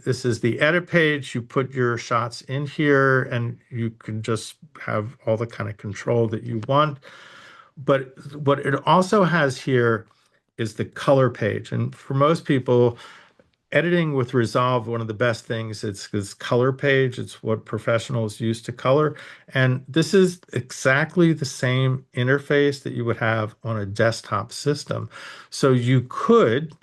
This is the edit page. You put your shots in here and you can just have all the kind of control that you want. But what it also has here is the color page. And for most people, editing with Resolve, one of the best things, it's this color page. It's what professionals use to color. And this is exactly the same interface that you would have on a desktop system. So you could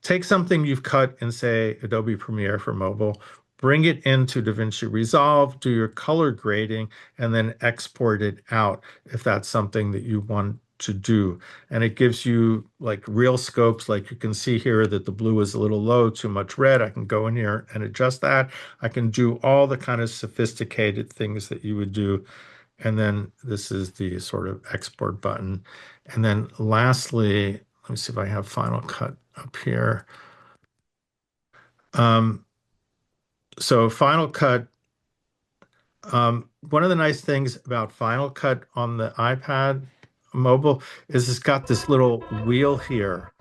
take something you've cut in, say, Adobe Premiere for mobile, bring it into DaVinci Resolve, do your color grading, and then export it out if that's something that you want to do. And it gives you like real scopes, like you can see here that the blue is a little low, too much red. I can go in here and adjust that. I can do all the kind of sophisticated things that you would do. And then this is the sort of export button. And then lastly, let me see if I have Final Cut up here. So Final Cut, one of the nice things about Final Cut on the iPad mobile is it's got this little wheel here.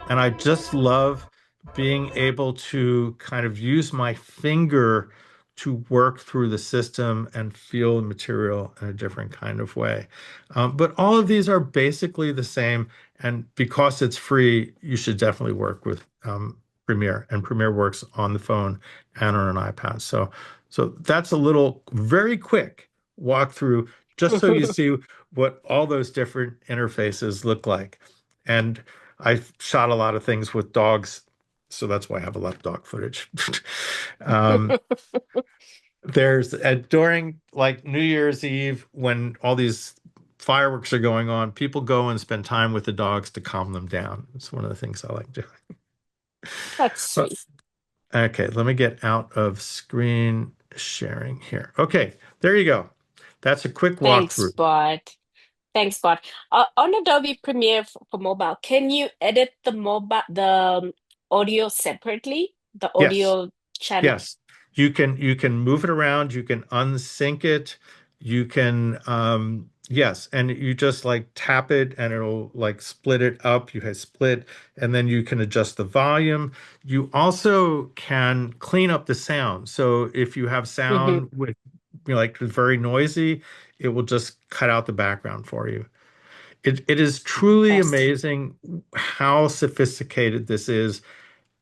And I just love being able to kind of use my finger to work through the system and feel the material in a different kind of way. But all of these are basically the same. And because it's free, you should definitely work with Premiere. And Premiere works on the phone and on an iPad. So that's a little very quick walkthrough, just so you see what all those different interfaces look like. And I shot a lot of things with dogs, so that's why I have a lot of dog footage. There's during like New Year's Eve when all these fireworks are going on, people go and spend time with the dogs to calm them down. It's one of the things I like doing. That's sweet. Okay, let me get out of screen sharing here. Okay, there you go. That's a quick Thanks, walkthrough. Bart. Thanks, Bart. On Adobe Premiere for mobile, can you edit the audio separately? The Yes. audio channel? Yes, you can move it around, you can unsync it, you can yes, and you just like tap it and it'll like split it up. You hit split, and then you can adjust the volume. You also can clean up the sound. So if you have sound with like very noisy, it will just cut out the background for you. It is truly Fantastic. amazing how sophisticated this is.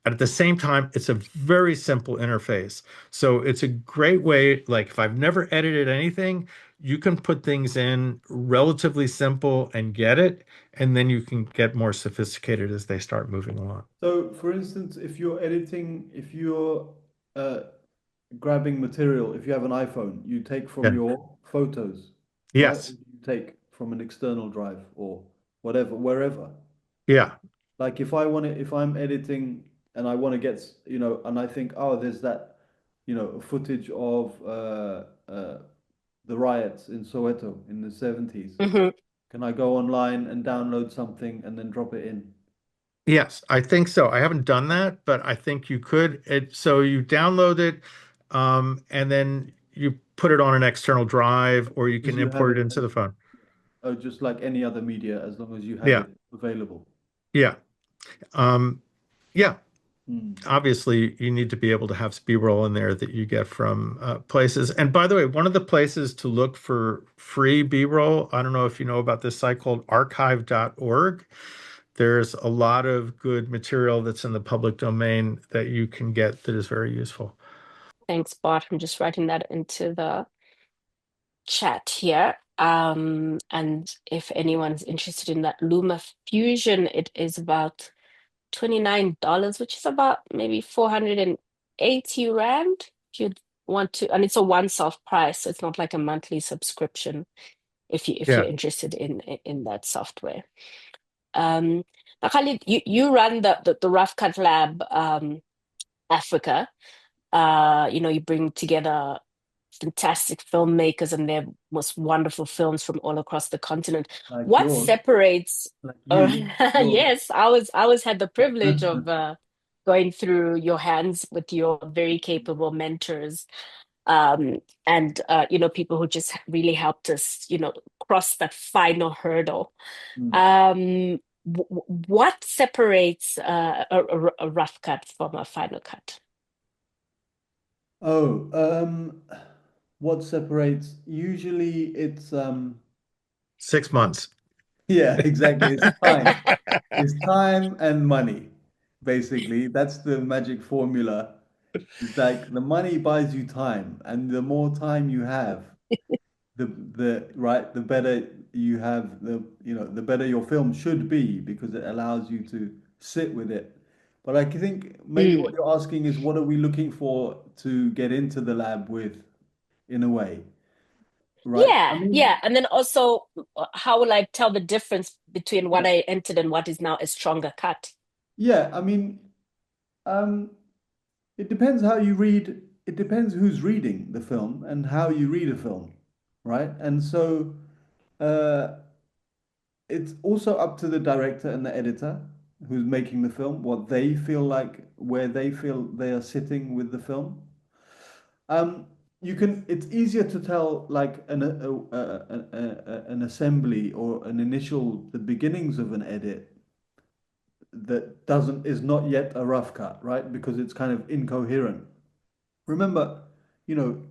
At the same time, it's a very simple interface. So it's a great way, like if I've never edited anything, you can put things in relatively simple and get it, and then you can get more sophisticated as they start moving along. So, for instance, if you're editing, if you're uh, grabbing material, if you have an iPhone, you take from Yeah. your photos, right? Or Yes. you take from an external drive or whatever, wherever. Yeah. Like if I want to, if I'm editing and I want to get, and I think, oh, there's that, footage of the riots in Soweto in the 70s. Can I go online and download something and then drop it in? Yes, I think so. I haven't done that, but I think you could. So you download it, and then you put it on an external drive, or you Because can you have import it it, into the phone. just like any other media, as long as you have Yeah. it available. Yeah. Yeah. Hmm. Obviously, you need to be able to have B-roll in there that you get from places. And by the way, one of the places to look for free B-roll, I don't know if you know about this site called archive.org. There's a lot of good material that's in the public domain that you can get that is very useful. Thanks, Bart. I'm just writing that into the chat here. And if anyone's interested in that Luma Fusion, it is about $29, which is about maybe 480 Rand. If you'd want to, and it's a once-off price, so it's not like a monthly subscription if you're interested in that software. Now, Khalid, you run the Rough Cut Lab Africa. You bring together fantastic filmmakers and their most wonderful films from all across the continent. Like What yours, separates? like you, yours. Yes, I was had the privilege of going through your hands with your very capable mentors, and people who just really helped us, cross that final hurdle. What separates a rough cut from a final cut? Oh, what separates? Usually it's 6 months. yeah, exactly. It's time. It's time and money, basically. That's the magic formula. It's like the money buys you time, and the more time you have, the better you have the better your film should be because it allows you to sit with it. But I think maybe what you're asking is what are we looking for to get into the lab with, in a way. right? I Yeah. mean, And then also, how will I tell the difference between what I entered and what is now a stronger cut? yeah, I mean, um, it depends how you read, it depends who's reading the film and how you read a film, right? And so uh, it's also up to the director and the editor who's making the film, what they feel like, where they feel they are sitting with the film. Um, it's easier to tell like an assembly or an initial, the beginnings of an edit that doesn't is not yet a rough cut, right? Because it's kind of incoherent. Remember, you know,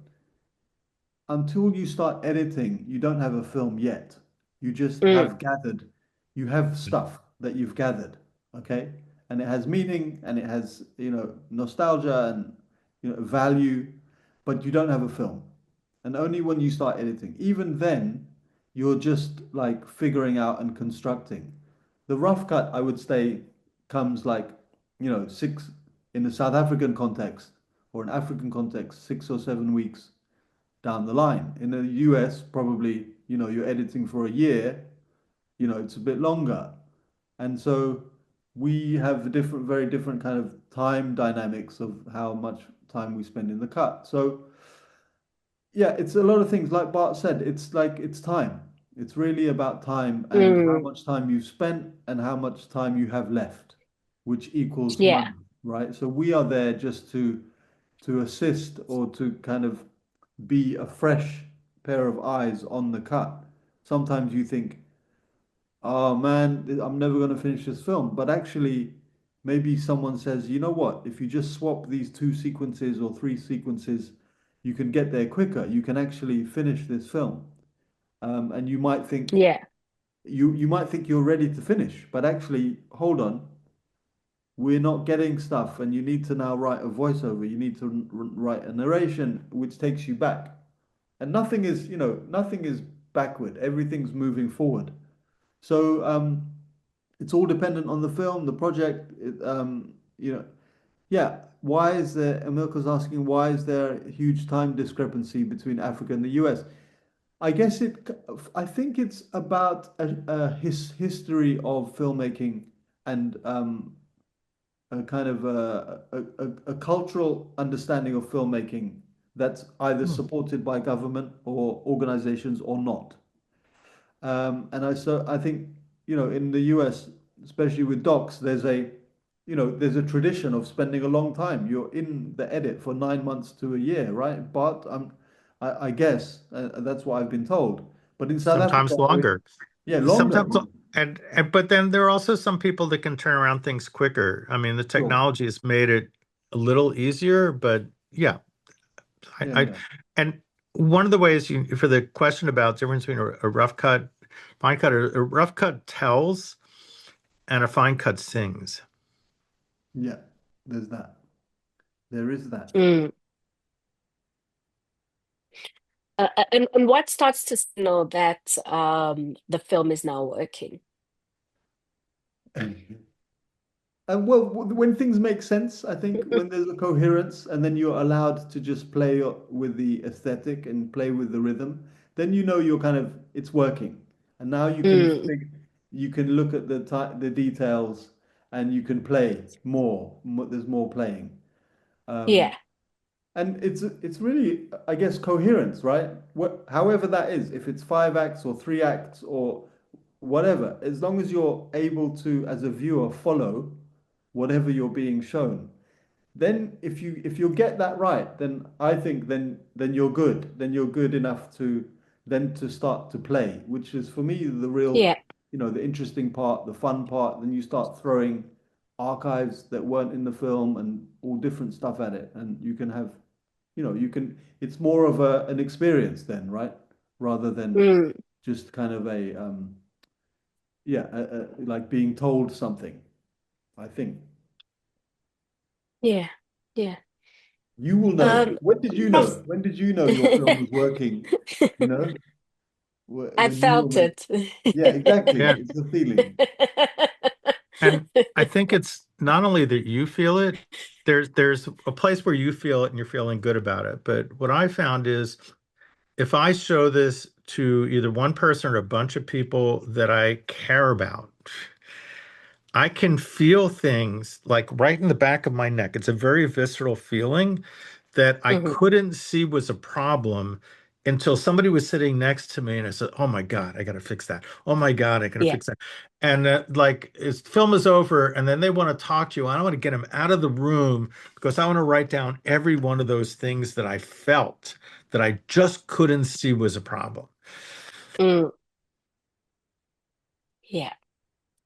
until you start editing, you don't have a film yet. You just Mm, have gathered, you have stuff that you've gathered, okay? And it has meaning and it has, nostalgia and, value, but you don't have a film. And only when you start editing, even then, you're just like figuring out and constructing. The rough cut, I would say, comes like, six in the South African context or an African context, 6 or 7 weeks down the line. In the US, probably, you're editing for a year, it's a bit longer. And so we have a different, very different kind of time dynamics of how much time we spend in the cut. So yeah, it's a lot of things. Like Bart said, it's like it's time. It's really about time and how mm, much time you've spent and how much time you have left, which equals yeah. money, right? So we are there just to assist or to kind of be a fresh pair of eyes on the cut. Sometimes you think, oh man, I'm never going to finish this film. But actually, maybe someone says, you know what, if you just swap these 2 sequences or 3 sequences, you can get there quicker. You can actually finish this film. And you might think Yeah. you might think you're ready to finish, but actually, hold on, we're not getting stuff, and you need to now write a voiceover. You need to write a narration, which takes you back. And nothing is backward. Everything's moving forward. So it's all dependent on the film, the project. Yeah. Why is there? Emilka's asking, why is there a huge time discrepancy between Africa and the US? I guess I think it's about a history of filmmaking and a kind of a cultural understanding of filmmaking that's either Hmm. supported by government or organizations or not. And I think, in the US, especially with docs, there's a tradition of spending a long time. You're in the edit for 9 months to a year, right? But I guess that's what I've been told. But in South Africa, Sometimes longer. yeah, longer. Sometimes, and but then there are also some people that can turn around things quicker. I mean, the Sure. technology has made it a little easier, but yeah, Yeah, I yeah. and one of the ways for the question about the difference between a rough cut, fine cut, a rough cut tells and a fine cut sings. Yeah, there's that. There is that. Mm. And what starts to signal that the film is now working? Well, when things make sense, I think when there's a coherence and then you're allowed to just play with the aesthetic and play with the rhythm, then you're kind of it's working. And now Mm. you can look at the details and you can play more. There's more playing. Um, Yeah. and it's really, I guess, coherence, right? However that is, if it's 5 acts or 3 acts or whatever, as long as you're able to, as a viewer, follow whatever you're being shown, then if you get that right, then I think then you're good. Then you're good enough to start to play, which is for me the real, Yeah. the interesting part, the fun part. Then you start throwing archives that weren't in the film and all different stuff at it, and you can have, it's more of an experience then, right? Rather than Mm. just kind of yeah, like being told something, I think. Yeah. Yeah. You will know. Um, When did you Prof. know? When did you know your film was working? You know, I when you were felt make. it. Yeah, exactly. Yeah, It's a feeling. and I think it's not only that you feel it. There's a place where you feel it and you're feeling good about it. But what I found is if I show this to either one person or a bunch of people that I care about, I can feel things like right in the back of my neck. It's a very visceral feeling that I Hmm. couldn't see was a problem until somebody was sitting next to me and I said, "Oh my God, I got to fix that. Oh my God, I got to Yeah. fix that." And like, his film is over, and then they want to talk to you. I don't want to get them out of the room because I want to write down every one of those things that I felt that I just couldn't see was a problem. Mm. Yeah.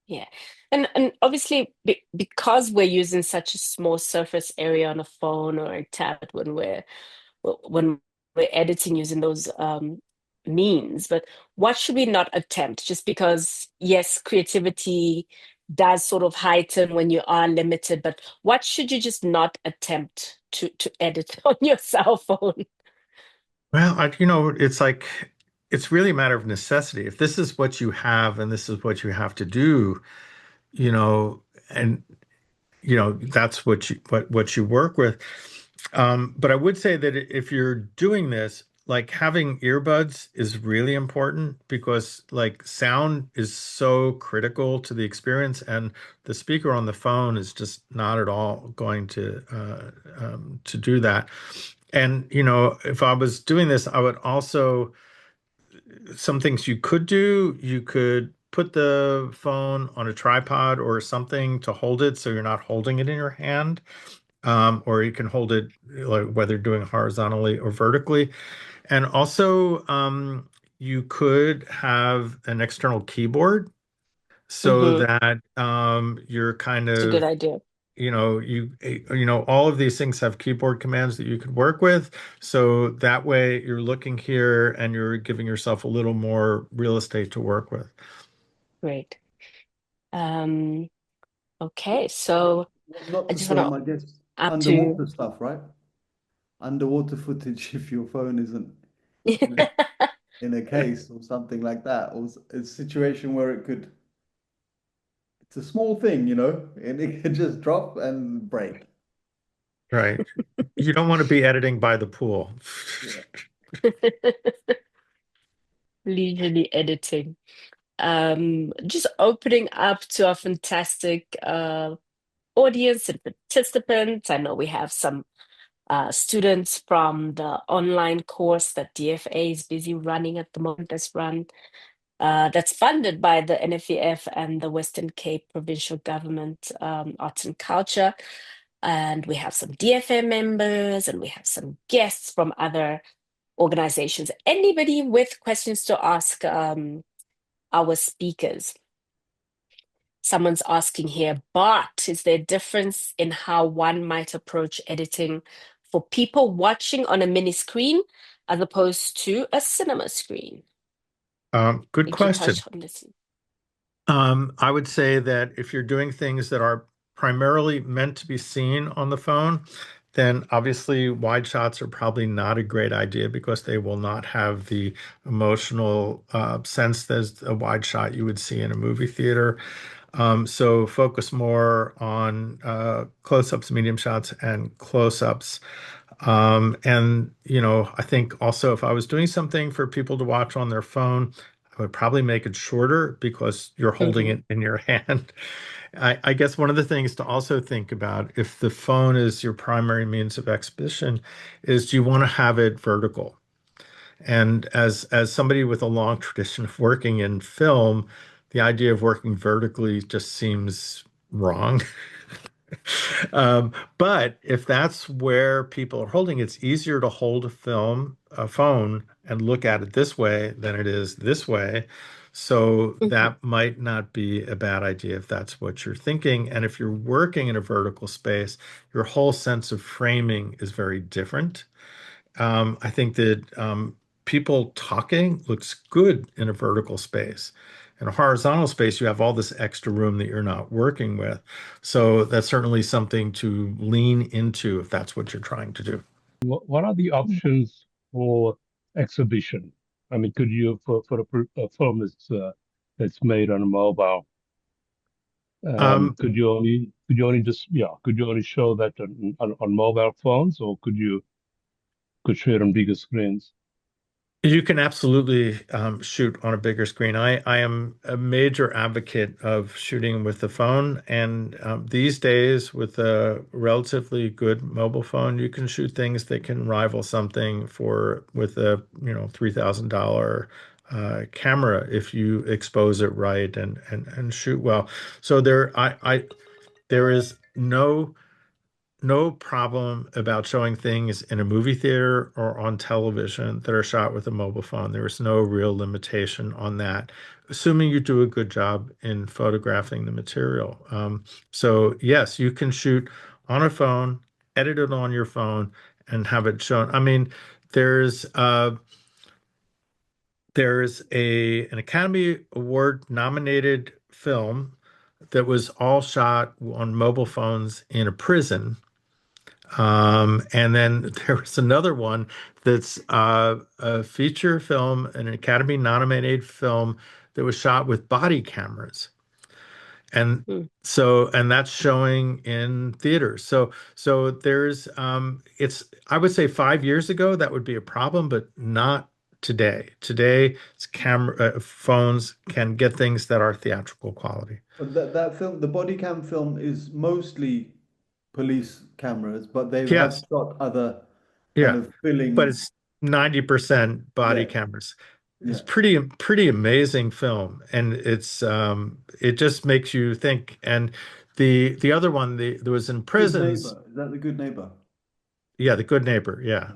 Yeah. And obviously because we're using such a small surface area on a phone or a tablet when we're editing using those means, but what should we not attempt? Just because, yes, creativity does sort of heighten when you are limited, but what should you just not attempt to edit on your cell phone? Well, it's like it's really a matter of necessity. If this is what you have and this is what you have to do, you know, and that's what you work with. But I would say that if you're doing this, like having earbuds is really important because like sound is so critical to the experience, and the speaker on the phone is just not at all going to do that. And if I was doing this, I would also some things you could do. You could put the phone on a tripod or something to hold it so you're not holding it in your hand. Or you can hold it like whether doing horizontally or vertically. And also, you could have an external keyboard so Hmm. that you're kind It's a good of idea. all of these things have keyboard commands that you could work with. So that way you're looking here and you're giving yourself a little more real estate to work with. Great. Um, okay, so Not I to just want to film, I guess, up to underwater stuff, right? Underwater footage if your phone isn't in a, in a case or something like that, or a situation where it's a small thing, and it could just drop and break. Right. You don't want to be editing by the pool. Yeah. leisurely editing. Just opening up to a fantastic audience and participants. I know we have some students from the online course that DFA is busy running at the moment. That's funded by the NFEF and the Western Cape Provincial Government Arts and Culture. And we have some DFA members and we have some guests from other organizations. Anybody with questions to ask our speakers? Someone's asking here, Bart, is there a difference in how one might approach editing for people watching on a mini screen as opposed to a cinema screen? Good I think you question. touched on this. I would say that if you're doing things that are primarily meant to be seen on the phone, then obviously wide shots are probably not a great idea because they will not have the emotional sense as a wide shot you would see in a movie theater. So focus more on close-ups, medium shots, and close-ups. And I think also if I was doing something for people to watch on their phone, I would probably make it shorter because you're holding Mhm. it in your hand. I guess one of the things to also think about if the phone is your primary means of exhibition is do you want to have it vertical? And as somebody with a long tradition of working in film, the idea of working vertically just seems wrong. But if that's where people are holding, it's easier to hold a phone, and look at it this way than it is this way. So Mhm. that might not be a bad idea if that's what you're thinking. And if you're working in a vertical space, your whole sense of framing is very different. I think that people talking looks good in a vertical space. In a horizontal space, you have all this extra room that you're not working with. So that's certainly something to lean into if that's what you're trying to do. What are the options for exhibition? I mean, could you, for a film that's made on a mobile, Um, could you only show that on mobile phones, or could show it on bigger screens? You can absolutely shoot on a bigger screen. I am a major advocate of shooting with the phone, and these days, with a relatively good mobile phone, you can shoot things that can rival something for with a $3,000 camera if you expose it right and shoot well. So there is no problem about showing things in a movie theater or on television that are shot with a mobile phone. There is no real limitation on that, assuming you do a good job in photographing the material. So yes, you can shoot on a phone, edit it on your phone, and have it shown. I mean, there's an Academy Award nominated film that was all shot on mobile phones in a prison. And then there was another one that's a feature film, an Academy nominated film that was shot with body cameras. And and that's showing in theaters. So there's I would say 5 years ago that would be a problem, but not today. Today, it's phones can get things that are theatrical quality. But that film, the body cam film, is mostly police cameras, but they have Yes. shot other kind Yeah, of filling. but it's 90% body cameras. It's pretty amazing film, and it just makes you think. And the other one, there was in Good prisons. Neighbor. Is that The Good Neighbor? Yeah, The Good Neighbor. Yeah,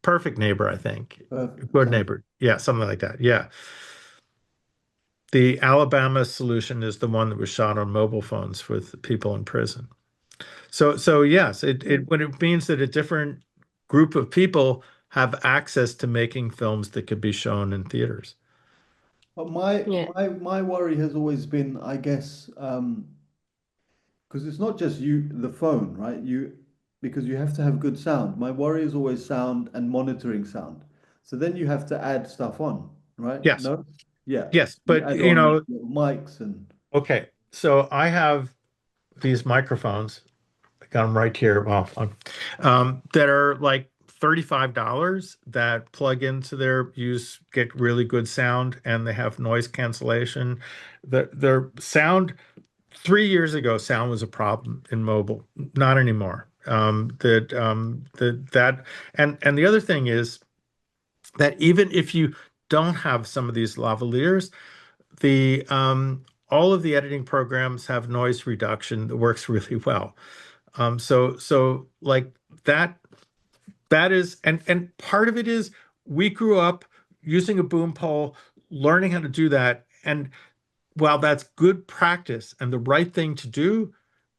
Perfect Neighbor, I think. Good Neighbor. Yeah, something like that. Yeah. The Alabama solution is the one that was shot on mobile phones with people in prison. So yes, when it means that a different group of people have access to making films that could be shown in theaters. But my worry has always been, I guess, because it's not just the phone, right? Because you have to have good sound. My worry is always sound and monitoring sound. So then you have to add stuff on, right? Yes. No? Yeah. Yes, You but add on little mics and okay. So I have these microphones. I got them right here. Well, that are like $35 that plug into get really good sound, and they have noise cancellation. Their sound 3 years ago, sound was a problem in mobile, not anymore. And the other thing is that even if you don't have some of these lavaliers, the all of the editing programs have noise reduction that works really well. So like that is, and part of it is we grew up using a boom pole, learning how to do that. And while that's good practice and the right thing to do,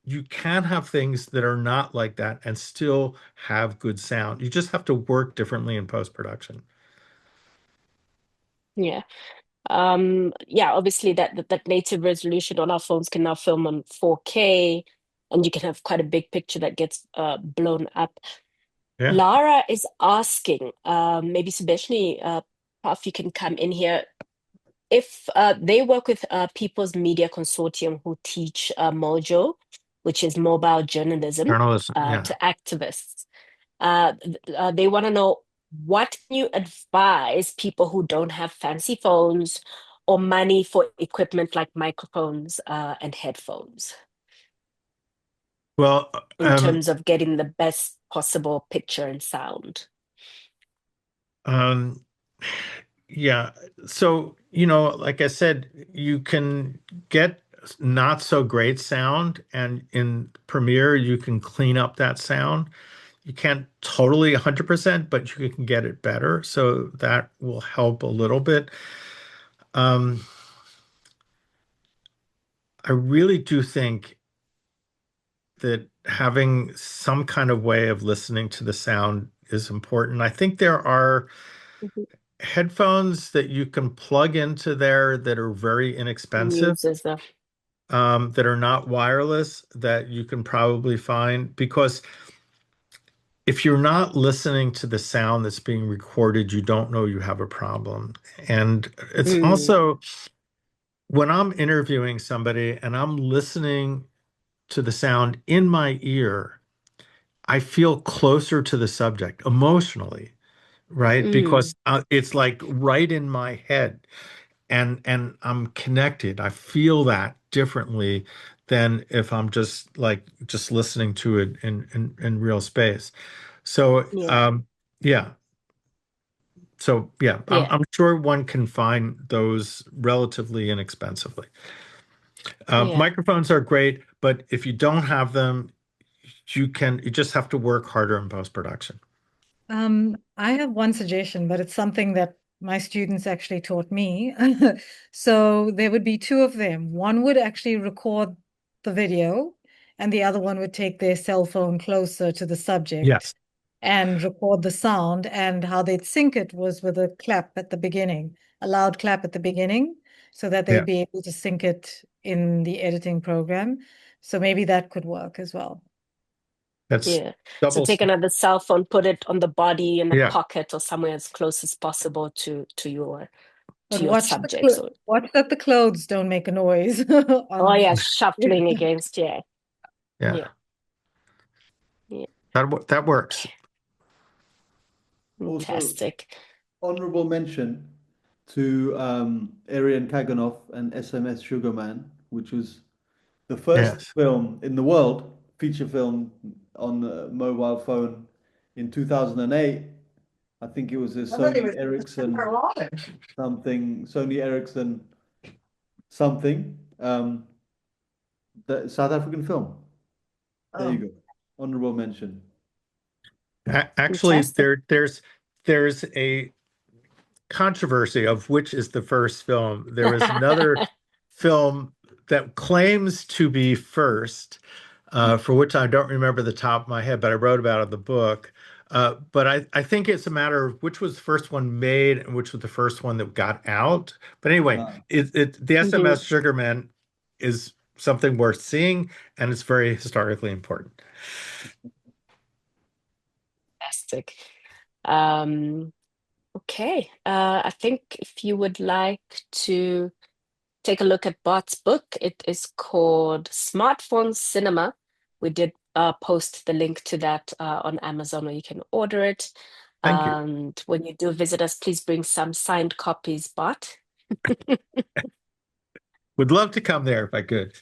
you can have things that are not like that and still have good sound. You just have to work differently in post-production. Yeah. Yeah, obviously that native resolution on our phones can now film on 4K, and you can have quite a big picture that gets blown up. Yeah. Lara is asking, maybe Subeshini, Prof, you can come in here. If they work with People's Media Consortium, who teach Mojo, which is mobile journalism, Yeah. to activists. They want to know, what can you advise people who don't have fancy phones or money for equipment like microphones and headphones Well, in terms of getting the best possible picture and sound? Yeah. So, like I said, you can get not so great sound, and in Premiere, you can clean up that sound. You can't totally 100%, but you can get it better. So that will help a little bit. I really do think that having some kind of way of listening to the sound is important. I think there are headphones that you can plug into there that are very inexpensive, that are not wireless, that you can probably find, because if you're not listening to the sound that's being recorded, you don't know you have a problem. And it's also when I'm interviewing somebody and I'm listening to the sound in my ear, I feel closer to the subject emotionally. right? Mm. Because it's like right in my head, and I'm connected. I feel that differently than if I'm just listening to it in real space. So Yeah. yeah. So yeah, I'm Yeah. I'm sure one can find those relatively inexpensively. Yeah. Microphones are great, but if you don't have them, you just have to work harder in post-production. I have one suggestion, but it's something that my students actually taught me. So there would be two of them. One would actually record the video, and the other one would take their cell phone closer to the subject Yes. and record the sound. And how they'd sync it was with a clap at the beginning, a loud clap at the beginning, so that Yeah. they'd be able to sync it in the editing program. So maybe that could work as well. That's Yeah. So double. take another cell phone, put it on the body in a Yeah. pocket or somewhere as close as possible to But your subject. So, watch that the clothes don't make a noise oh on yeah, shuffling against, yeah. Yeah. Yeah. Yeah. That works. Also, Fantastic. honorable mention to Arian Kaganov and SMS Sugarman, which was the first Yes. film in the world, feature film on a mobile phone in 2008. I think it was a Sony Ericsson something, the South African film. There you go. Honorable mention. Actually, Fantastic. there's a controversy of which is the first film. There is another film that claims to be first, for which I don't remember the top of my head, but I wrote about it in the book. But I think it's a matter of which was the first one made and which was the first one that got out. But anyway, the SMS Sugarman is something worth seeing, and it's very historically important. Fantastic. Okay. I think if you would like to take a look at Bart's book, it is called Smartphone Cinema. We did post the link to that on Amazon where you can order it. Thank you. And when you do visit us, please bring some signed copies, Bart. Would love to come there if I could.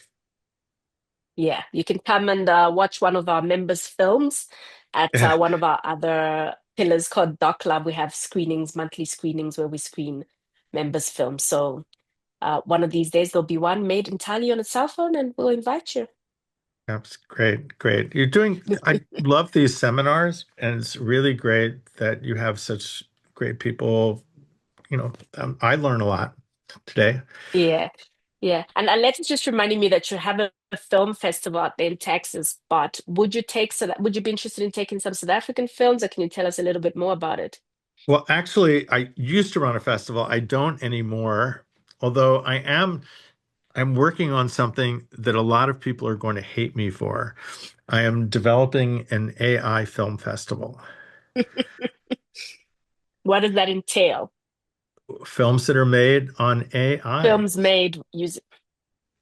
Yeah, you can come and watch one of our members' films at one of our other pillars called Doc Lab. We have screenings, monthly screenings where we screen members' films. So one of these days there'll be one made entirely on a cell phone, and we'll invite you. That's great. I love these seminars, and it's really great that you have such great people. I learn a lot today. Yeah. Yeah. And Let's just reminding me that you have a film festival out there in Texas, but would you be interested in taking some South African films, or can you tell us a little bit more about it? Well, actually, I used to run a festival. I don't anymore, although I'm working on something that a lot of people are going to hate me for. I am developing an AI film festival. What does that entail? Films that are made on AI. Films made using.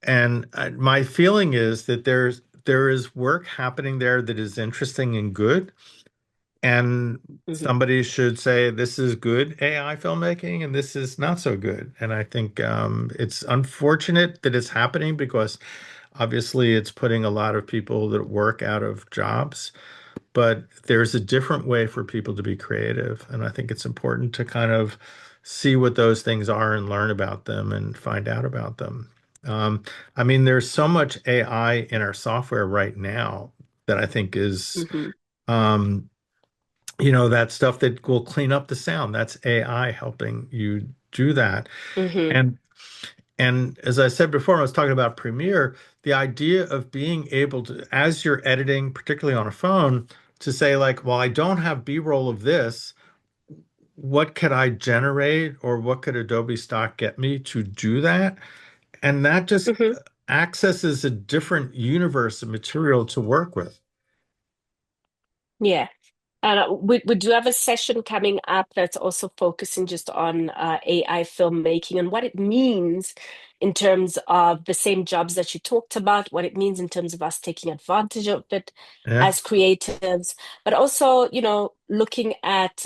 And my feeling is that there is work happening there that is interesting and good. And somebody should say this is good AI filmmaking and this is not so good. And I think it's unfortunate that it's happening because obviously it's putting a lot of people that work out of jobs. But there's a different way for people to be creative. And I think it's important to kind of see what those things are and learn about them and find out about them. I mean, there's so much AI in our software right now that I think is, that stuff that will clean up the sound. That's AI helping you do that. And as I said before, I was talking about Premiere, the idea of being able to, as you're editing, particularly on a phone, to say like, well, I don't have B-roll of this. What could I generate or what could Adobe Stock get me to do that? And that just accesses a different universe of material to work with. Yeah. We do have a session coming up that's also focusing just on AI filmmaking and what it means in terms of the same jobs that you talked about, what it means in terms of us taking advantage of it Yeah. as creatives, but also, looking at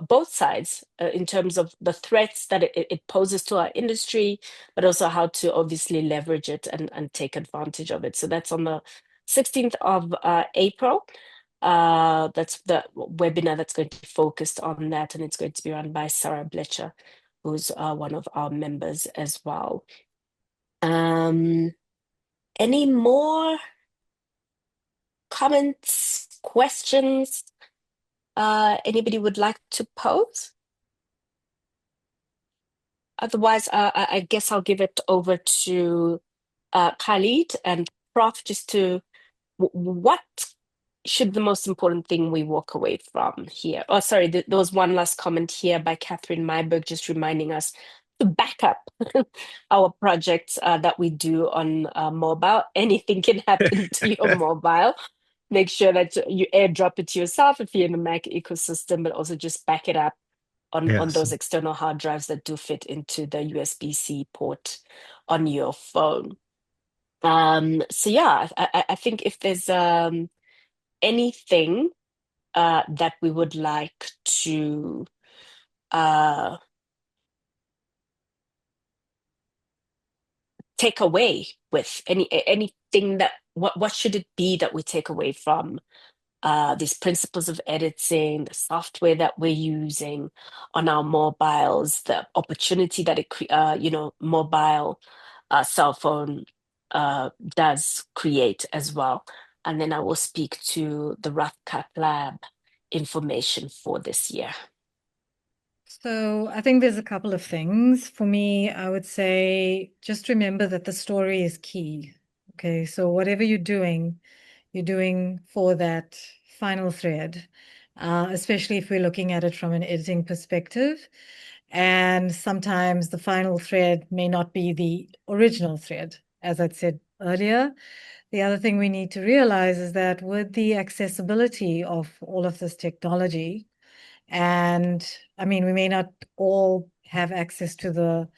both sides in terms of the threats that it poses to our industry, but also how to obviously leverage it and take advantage of it. So that's on the 16th of April. That's the webinar that's going to be focused on that, and it's going to be run by Sarah Blecher, who's one of our members as well. Any more comments, questions anybody would like to pose? Otherwise, I guess I'll give it over to Khalid and Prof just to what should the most important thing we walk away from here? Oh, sorry, there was one last comment here by Catherine Myberg, just reminding us to back up our projects that we do on mobile. Anything can happen to your mobile. Make sure that you airdrop it to yourself if you're in the Mac ecosystem, but also just back it up on Yes. those external hard drives that do fit into the USB-C port on your phone. So yeah, I think if there's anything that we would like to take away with anything that what should it be that we take away from these principles of editing, the software that we're using on our mobiles, the opportunity that mobile cell phone does create as well. And then I will speak to the Rathcat Lab information for this year. So I think there's a couple of things. For me, I would say just remember that the story is key. Okay, so whatever you're doing for that final thread, especially if we're looking at it from an editing perspective. And sometimes the final thread may not be the original thread, as I'd said earlier. The other thing we need to realize is that with the accessibility of all of this technology, and I mean, we may not all have access to the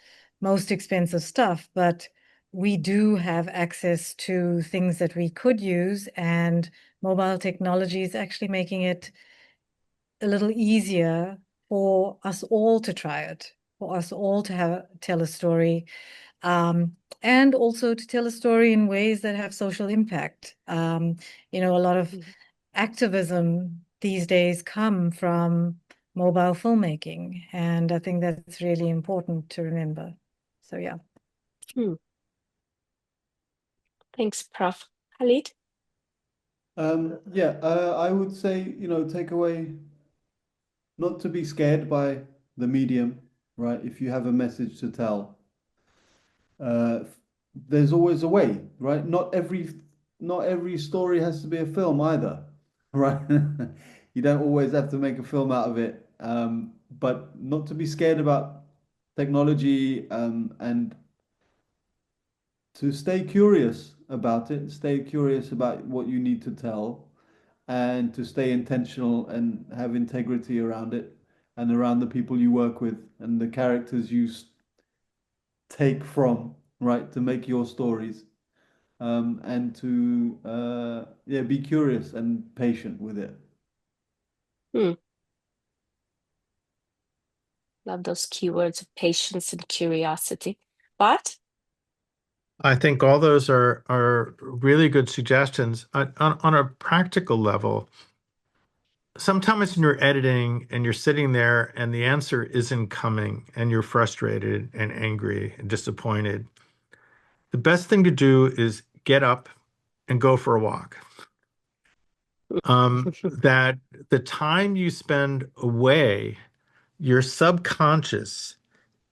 most expensive stuff, but we do have access to things that we could use, and mobile technology is actually making it a little easier for us all to try it, for us all to tell a story, and also to tell a story in ways that have social impact. A lot of activism these days come from mobile filmmaking, and I think that's really important to remember. So yeah. Thanks, Prof. Khalid? I would say, take away not to be scared by the medium, right? If you have a message to tell, there's always a way, right? Not every story has to be a film either, right? You don't always have to make a film out of it, but not to be scared about technology, and to stay curious about it, stay curious about what you need to tell, and to stay intentional and have integrity around it and around the people you work with and the characters you take from, right, to make your stories, and to be curious and patient with it. Love those keywords of patience and curiosity. But I think all those are really good suggestions. On a practical level, sometimes when you're editing and you're sitting there and the answer isn't coming and you're frustrated and angry and disappointed, the best thing to do is get up and go for a walk. That the time you spend away, your subconscious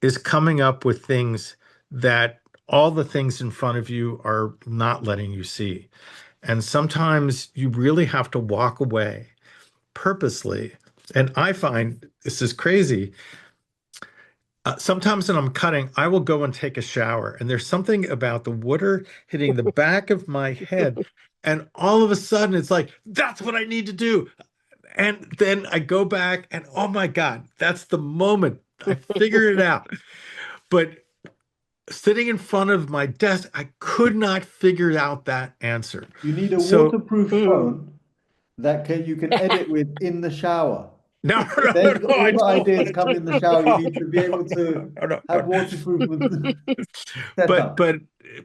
is coming up with things that all the things in front of you are not letting you see. And sometimes you really have to walk away purposely. And I find this is crazy. Sometimes when I'm cutting, I will go and take a shower, and there's something about the water hitting the back of my head, and all of a sudden it's like, that's what I need to do. And then I go back, and oh my God, that's the moment I figured it out. But sitting in front of my desk, I could not figure out that answer. You need a So waterproof phone that you can edit with in the shower. no, no, Then no, all I the don't ideas want come to. in the shower. You No, need to be able to no, no, have no. waterproof But setup. but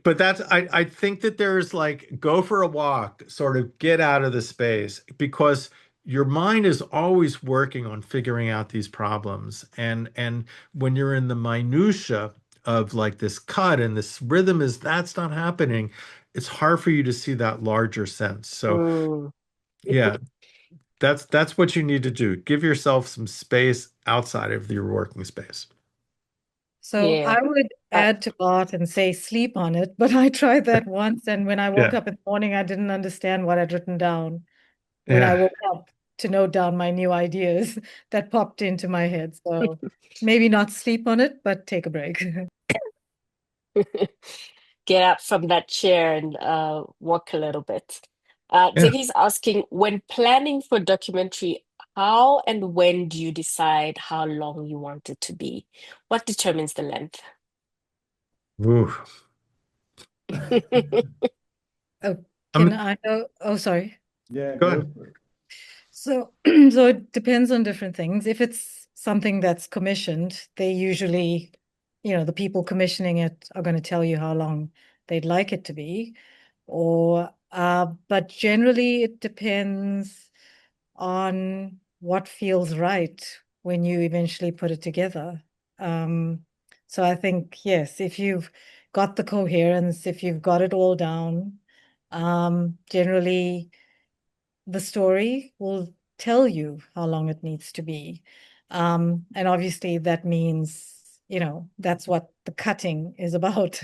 but that's I think that there's like go for a walk, sort of get out of the space because your mind is always working on figuring out these problems. And when you're in the minutia of like this cut and this rhythm is that's not happening, it's hard for you to see that larger sense. So Mm. yeah, that's what you need to do. Give yourself some space outside of your working space. So Yeah. I would add to Bart and say sleep on it, but I tried that once, and when I woke Yeah. up in the morning, I didn't understand what I'd written down when I Yeah. woke up to note down my new ideas that popped into my head. So maybe not sleep on it, but take a break. Get up from that chair and walk a little bit. Yeah. Ziggy's asking, when planning for documentary, how and when do you decide how long you want it to be? What determines the length? Ooh. Oh, can I'm I know? Oh, sorry. Yeah, go go ahead. for it. So, so it depends on different things. If it's something that's commissioned, they usually, the people commissioning it are going to tell you how long they'd like it to be. But generally it depends on what feels right when you eventually put it together. So I think, yes, if you've got the coherence, if you've got it all down, generally the story will tell you how long it needs to be. And obviously that means, that's what the cutting is about.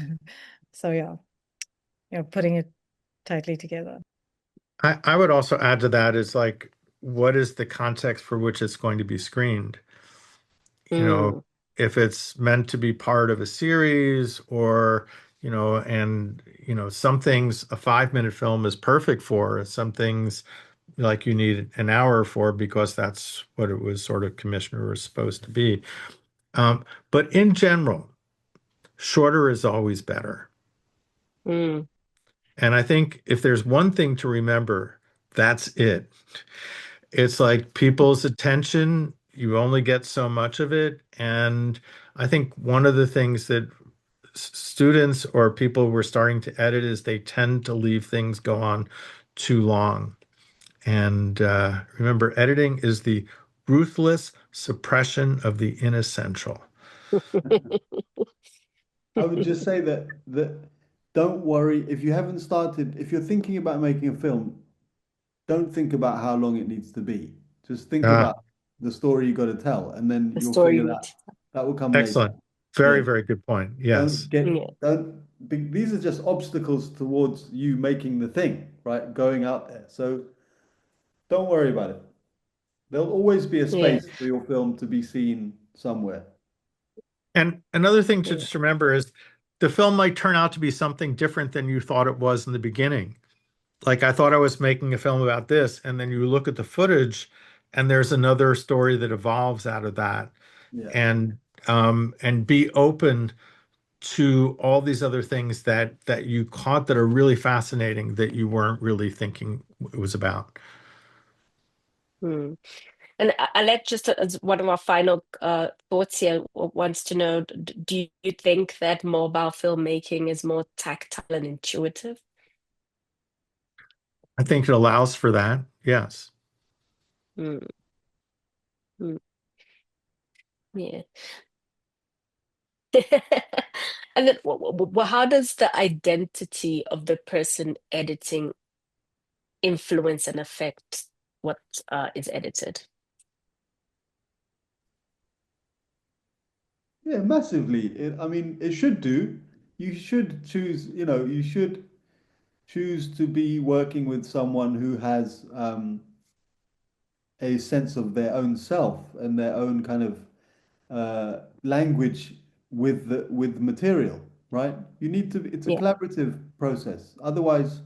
So yeah, putting it tightly together. I would also add to that is like, what is the context for which it's going to be screened? You know, Mm. if it's meant to be part of a series or, some things a 5-minute film is perfect for, some things like you need an hour for because that's what it was sort of commissioned or was supposed to be. But in general, shorter is always better. Mm. And I think if there's one thing to remember, that's it. It's like people's attention, you only get so much of it. And I think one of the things that students or people who are starting to edit is they tend to leave things go on too long. And remember, editing is the ruthless suppression of the inessential. I would just say that don't worry if you haven't started, if you're thinking about making a film, don't think about how long it needs to be. Just think Ah, about the story you got to tell, and then The you'll story figure you that need. that will come later. excellent. Very, Yeah. very good point. Don't Yes. get Yeah. don't these are just obstacles towards you making the thing, right? Going out there. So don't worry about it. There'll always be a Yeah. space for your film to be seen somewhere. And another thing to Yeah. just remember is the film might turn out to be something different than you thought it was in the beginning. Like I thought I was making a film about this, and then you look at the footage, and there's another story that evolves out of that. Yeah. And be open to all these other things that you caught that are really fascinating that you weren't really thinking it was about. Mm. And Alette, just as one of our final thoughts here, wants to know, do you think that mobile filmmaking is more tactile and intuitive? I think it allows for that. Yes. Mm. Mm. Yeah. And then, how does the identity of the person editing influence and affect what is edited? Yeah, massively. I mean, it should do. You should choose, you should choose to be working with someone who has a sense of their own self and their own kind of language with the material, right? You need to. It's a Yeah. collaborative process. Otherwise,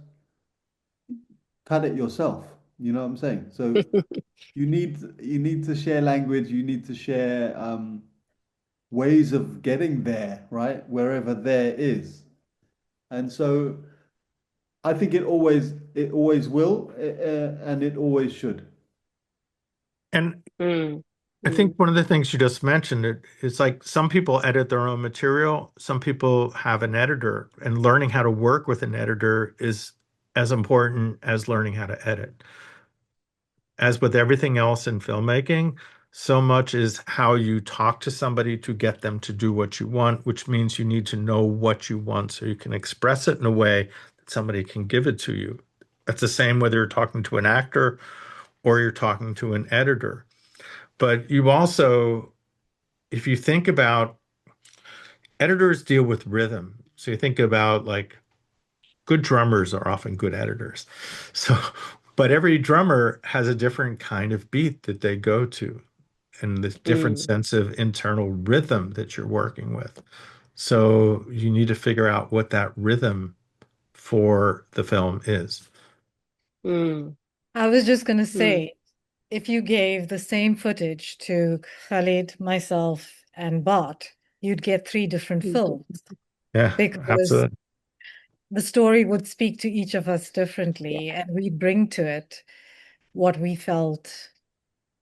cut it yourself. You know what I'm saying? So you need to share language. You need to share ways of getting there, right? Wherever there is. And so I think it always will, and it always should. And Mm. I think one of the things you just mentioned, it's like some people edit their own material, some people have an editor, and learning how to work with an editor is as important as learning how to edit. As with everything else in filmmaking, so much is how you talk to somebody to get them to do what you want, which means you need to know what you want so you can express it in a way that somebody can give it to you. That's the same whether you're talking to an actor or you're talking to an editor. But you also, if you think about editors deal with rhythm. So you think about like good drummers are often good editors. So, but every drummer has a different kind of beat that they go to and this different sense of internal rhythm that you're working with. So you need to figure out what that rhythm for the film is. Mm. I was just going to say, if you gave the same footage to Khalid, myself, and Bart, you'd get 3 different films Yeah, because absolutely. the story would speak to each of us differently, and we'd bring to it what we felt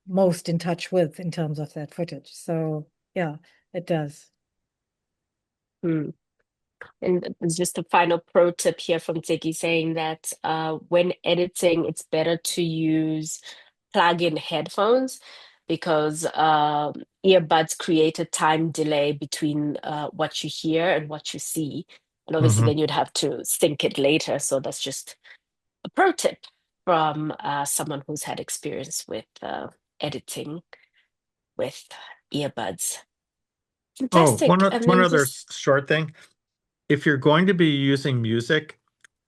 most in touch with in terms of that footage. So, yeah, it does. Mm. And it's just a final pro tip here from Teki saying that when editing, it's better to use plug-in headphones because earbuds create a time delay between what you hear and what you see. And obviously, then you'd have to sync it later. So that's just a pro tip from someone who's had experience with editing with earbuds. Oh, Fantastic. And one then other just, short thing. If you're going to be using music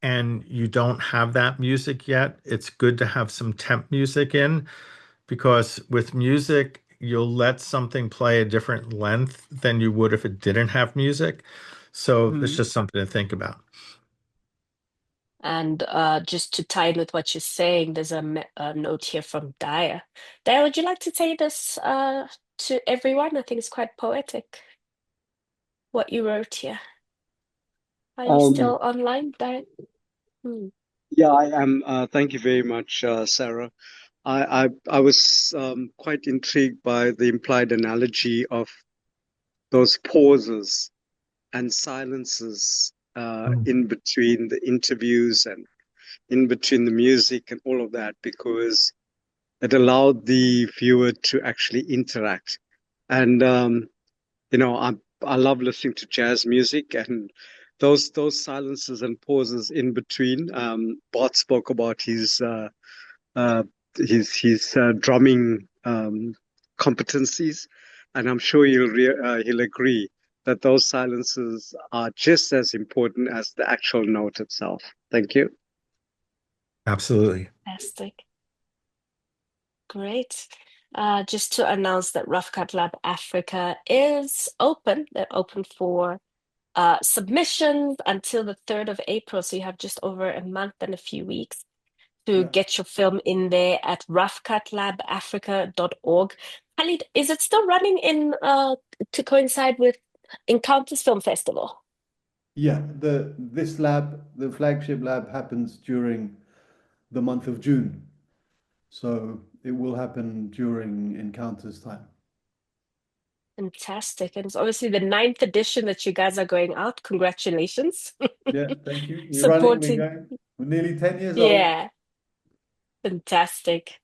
and you don't have that music yet, it's good to have some temp music in because with music, you'll let something play a different length than you would if it didn't have music. So it's just something to think about. and just to tie in with what you're saying, there's a note here from Daya. Daya, would you like to say this to everyone? I think it's quite poetic what you wrote here. Are you still online, Daya? Yeah, I am. Thank you very much, Sarah. I was quite intrigued by the implied analogy of those pauses and silences in between the interviews and in between the music and all of that, because it allowed the viewer to actually interact. And you know, I love listening to jazz music, and those silences and pauses in between. Bart spoke about uh, his drumming competencies, and I'm sure he'll agree that those silences are just as important as the actual note itself. Thank you. Absolutely. Fantastic. Great. Just to announce that Rough Cut Lab Africa is open. They're open for submissions until the 3rd of April. So you have just over a month and a few weeks to get your film in there at roughcutlabafrica.org. Khalid, is it still running in to coincide with Encounters Film Festival? Yeah, this lab, the flagship lab, happens during the month of June. So it will happen during Encounters time. Fantastic. And it's obviously the 9th edition that you guys are going out. Congratulations. Yeah, thank you. We're Supporting. we're nearly 10 years old. Yeah, fantastic.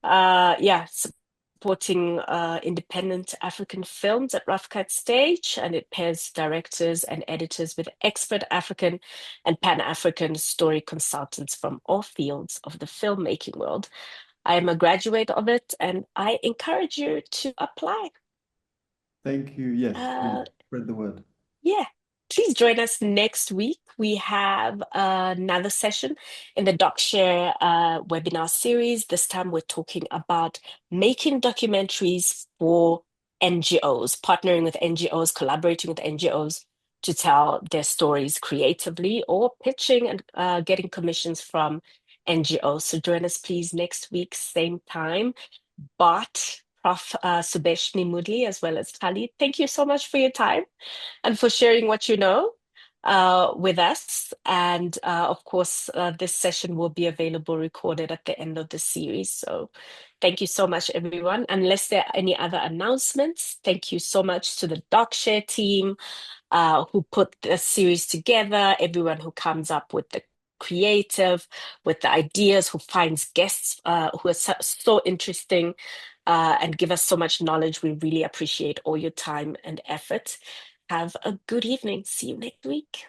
Yeah, supporting independent African films at Rough Cut Stage, and it pairs directors and editors with expert African and Pan-African story consultants from all fields of the filmmaking world. I am a graduate of it, and I encourage you to apply. Thank you. Yes, please spread the word. Yeah. Please join us next week. We have another session in the DocShare webinar series. This time we're talking about making documentaries for NGOs, partnering with NGOs, collaborating with NGOs to tell their stories creatively, or pitching and getting commissions from NGOs. So join us, please, next week, same time. Bart, Prof. Subeshini Moodley, as well as Khalid, thank you so much for your time and for sharing what you know with us. And of course, this session will be available recorded at the end of the series. So thank you so much, everyone. Unless there are any other announcements, thank you so much to the DocShare team who put the series together, everyone who comes up with the creative, with the ideas, who finds guests who are so interesting and give us so much knowledge. We really appreciate all your time and effort. Have a good evening. See you next week.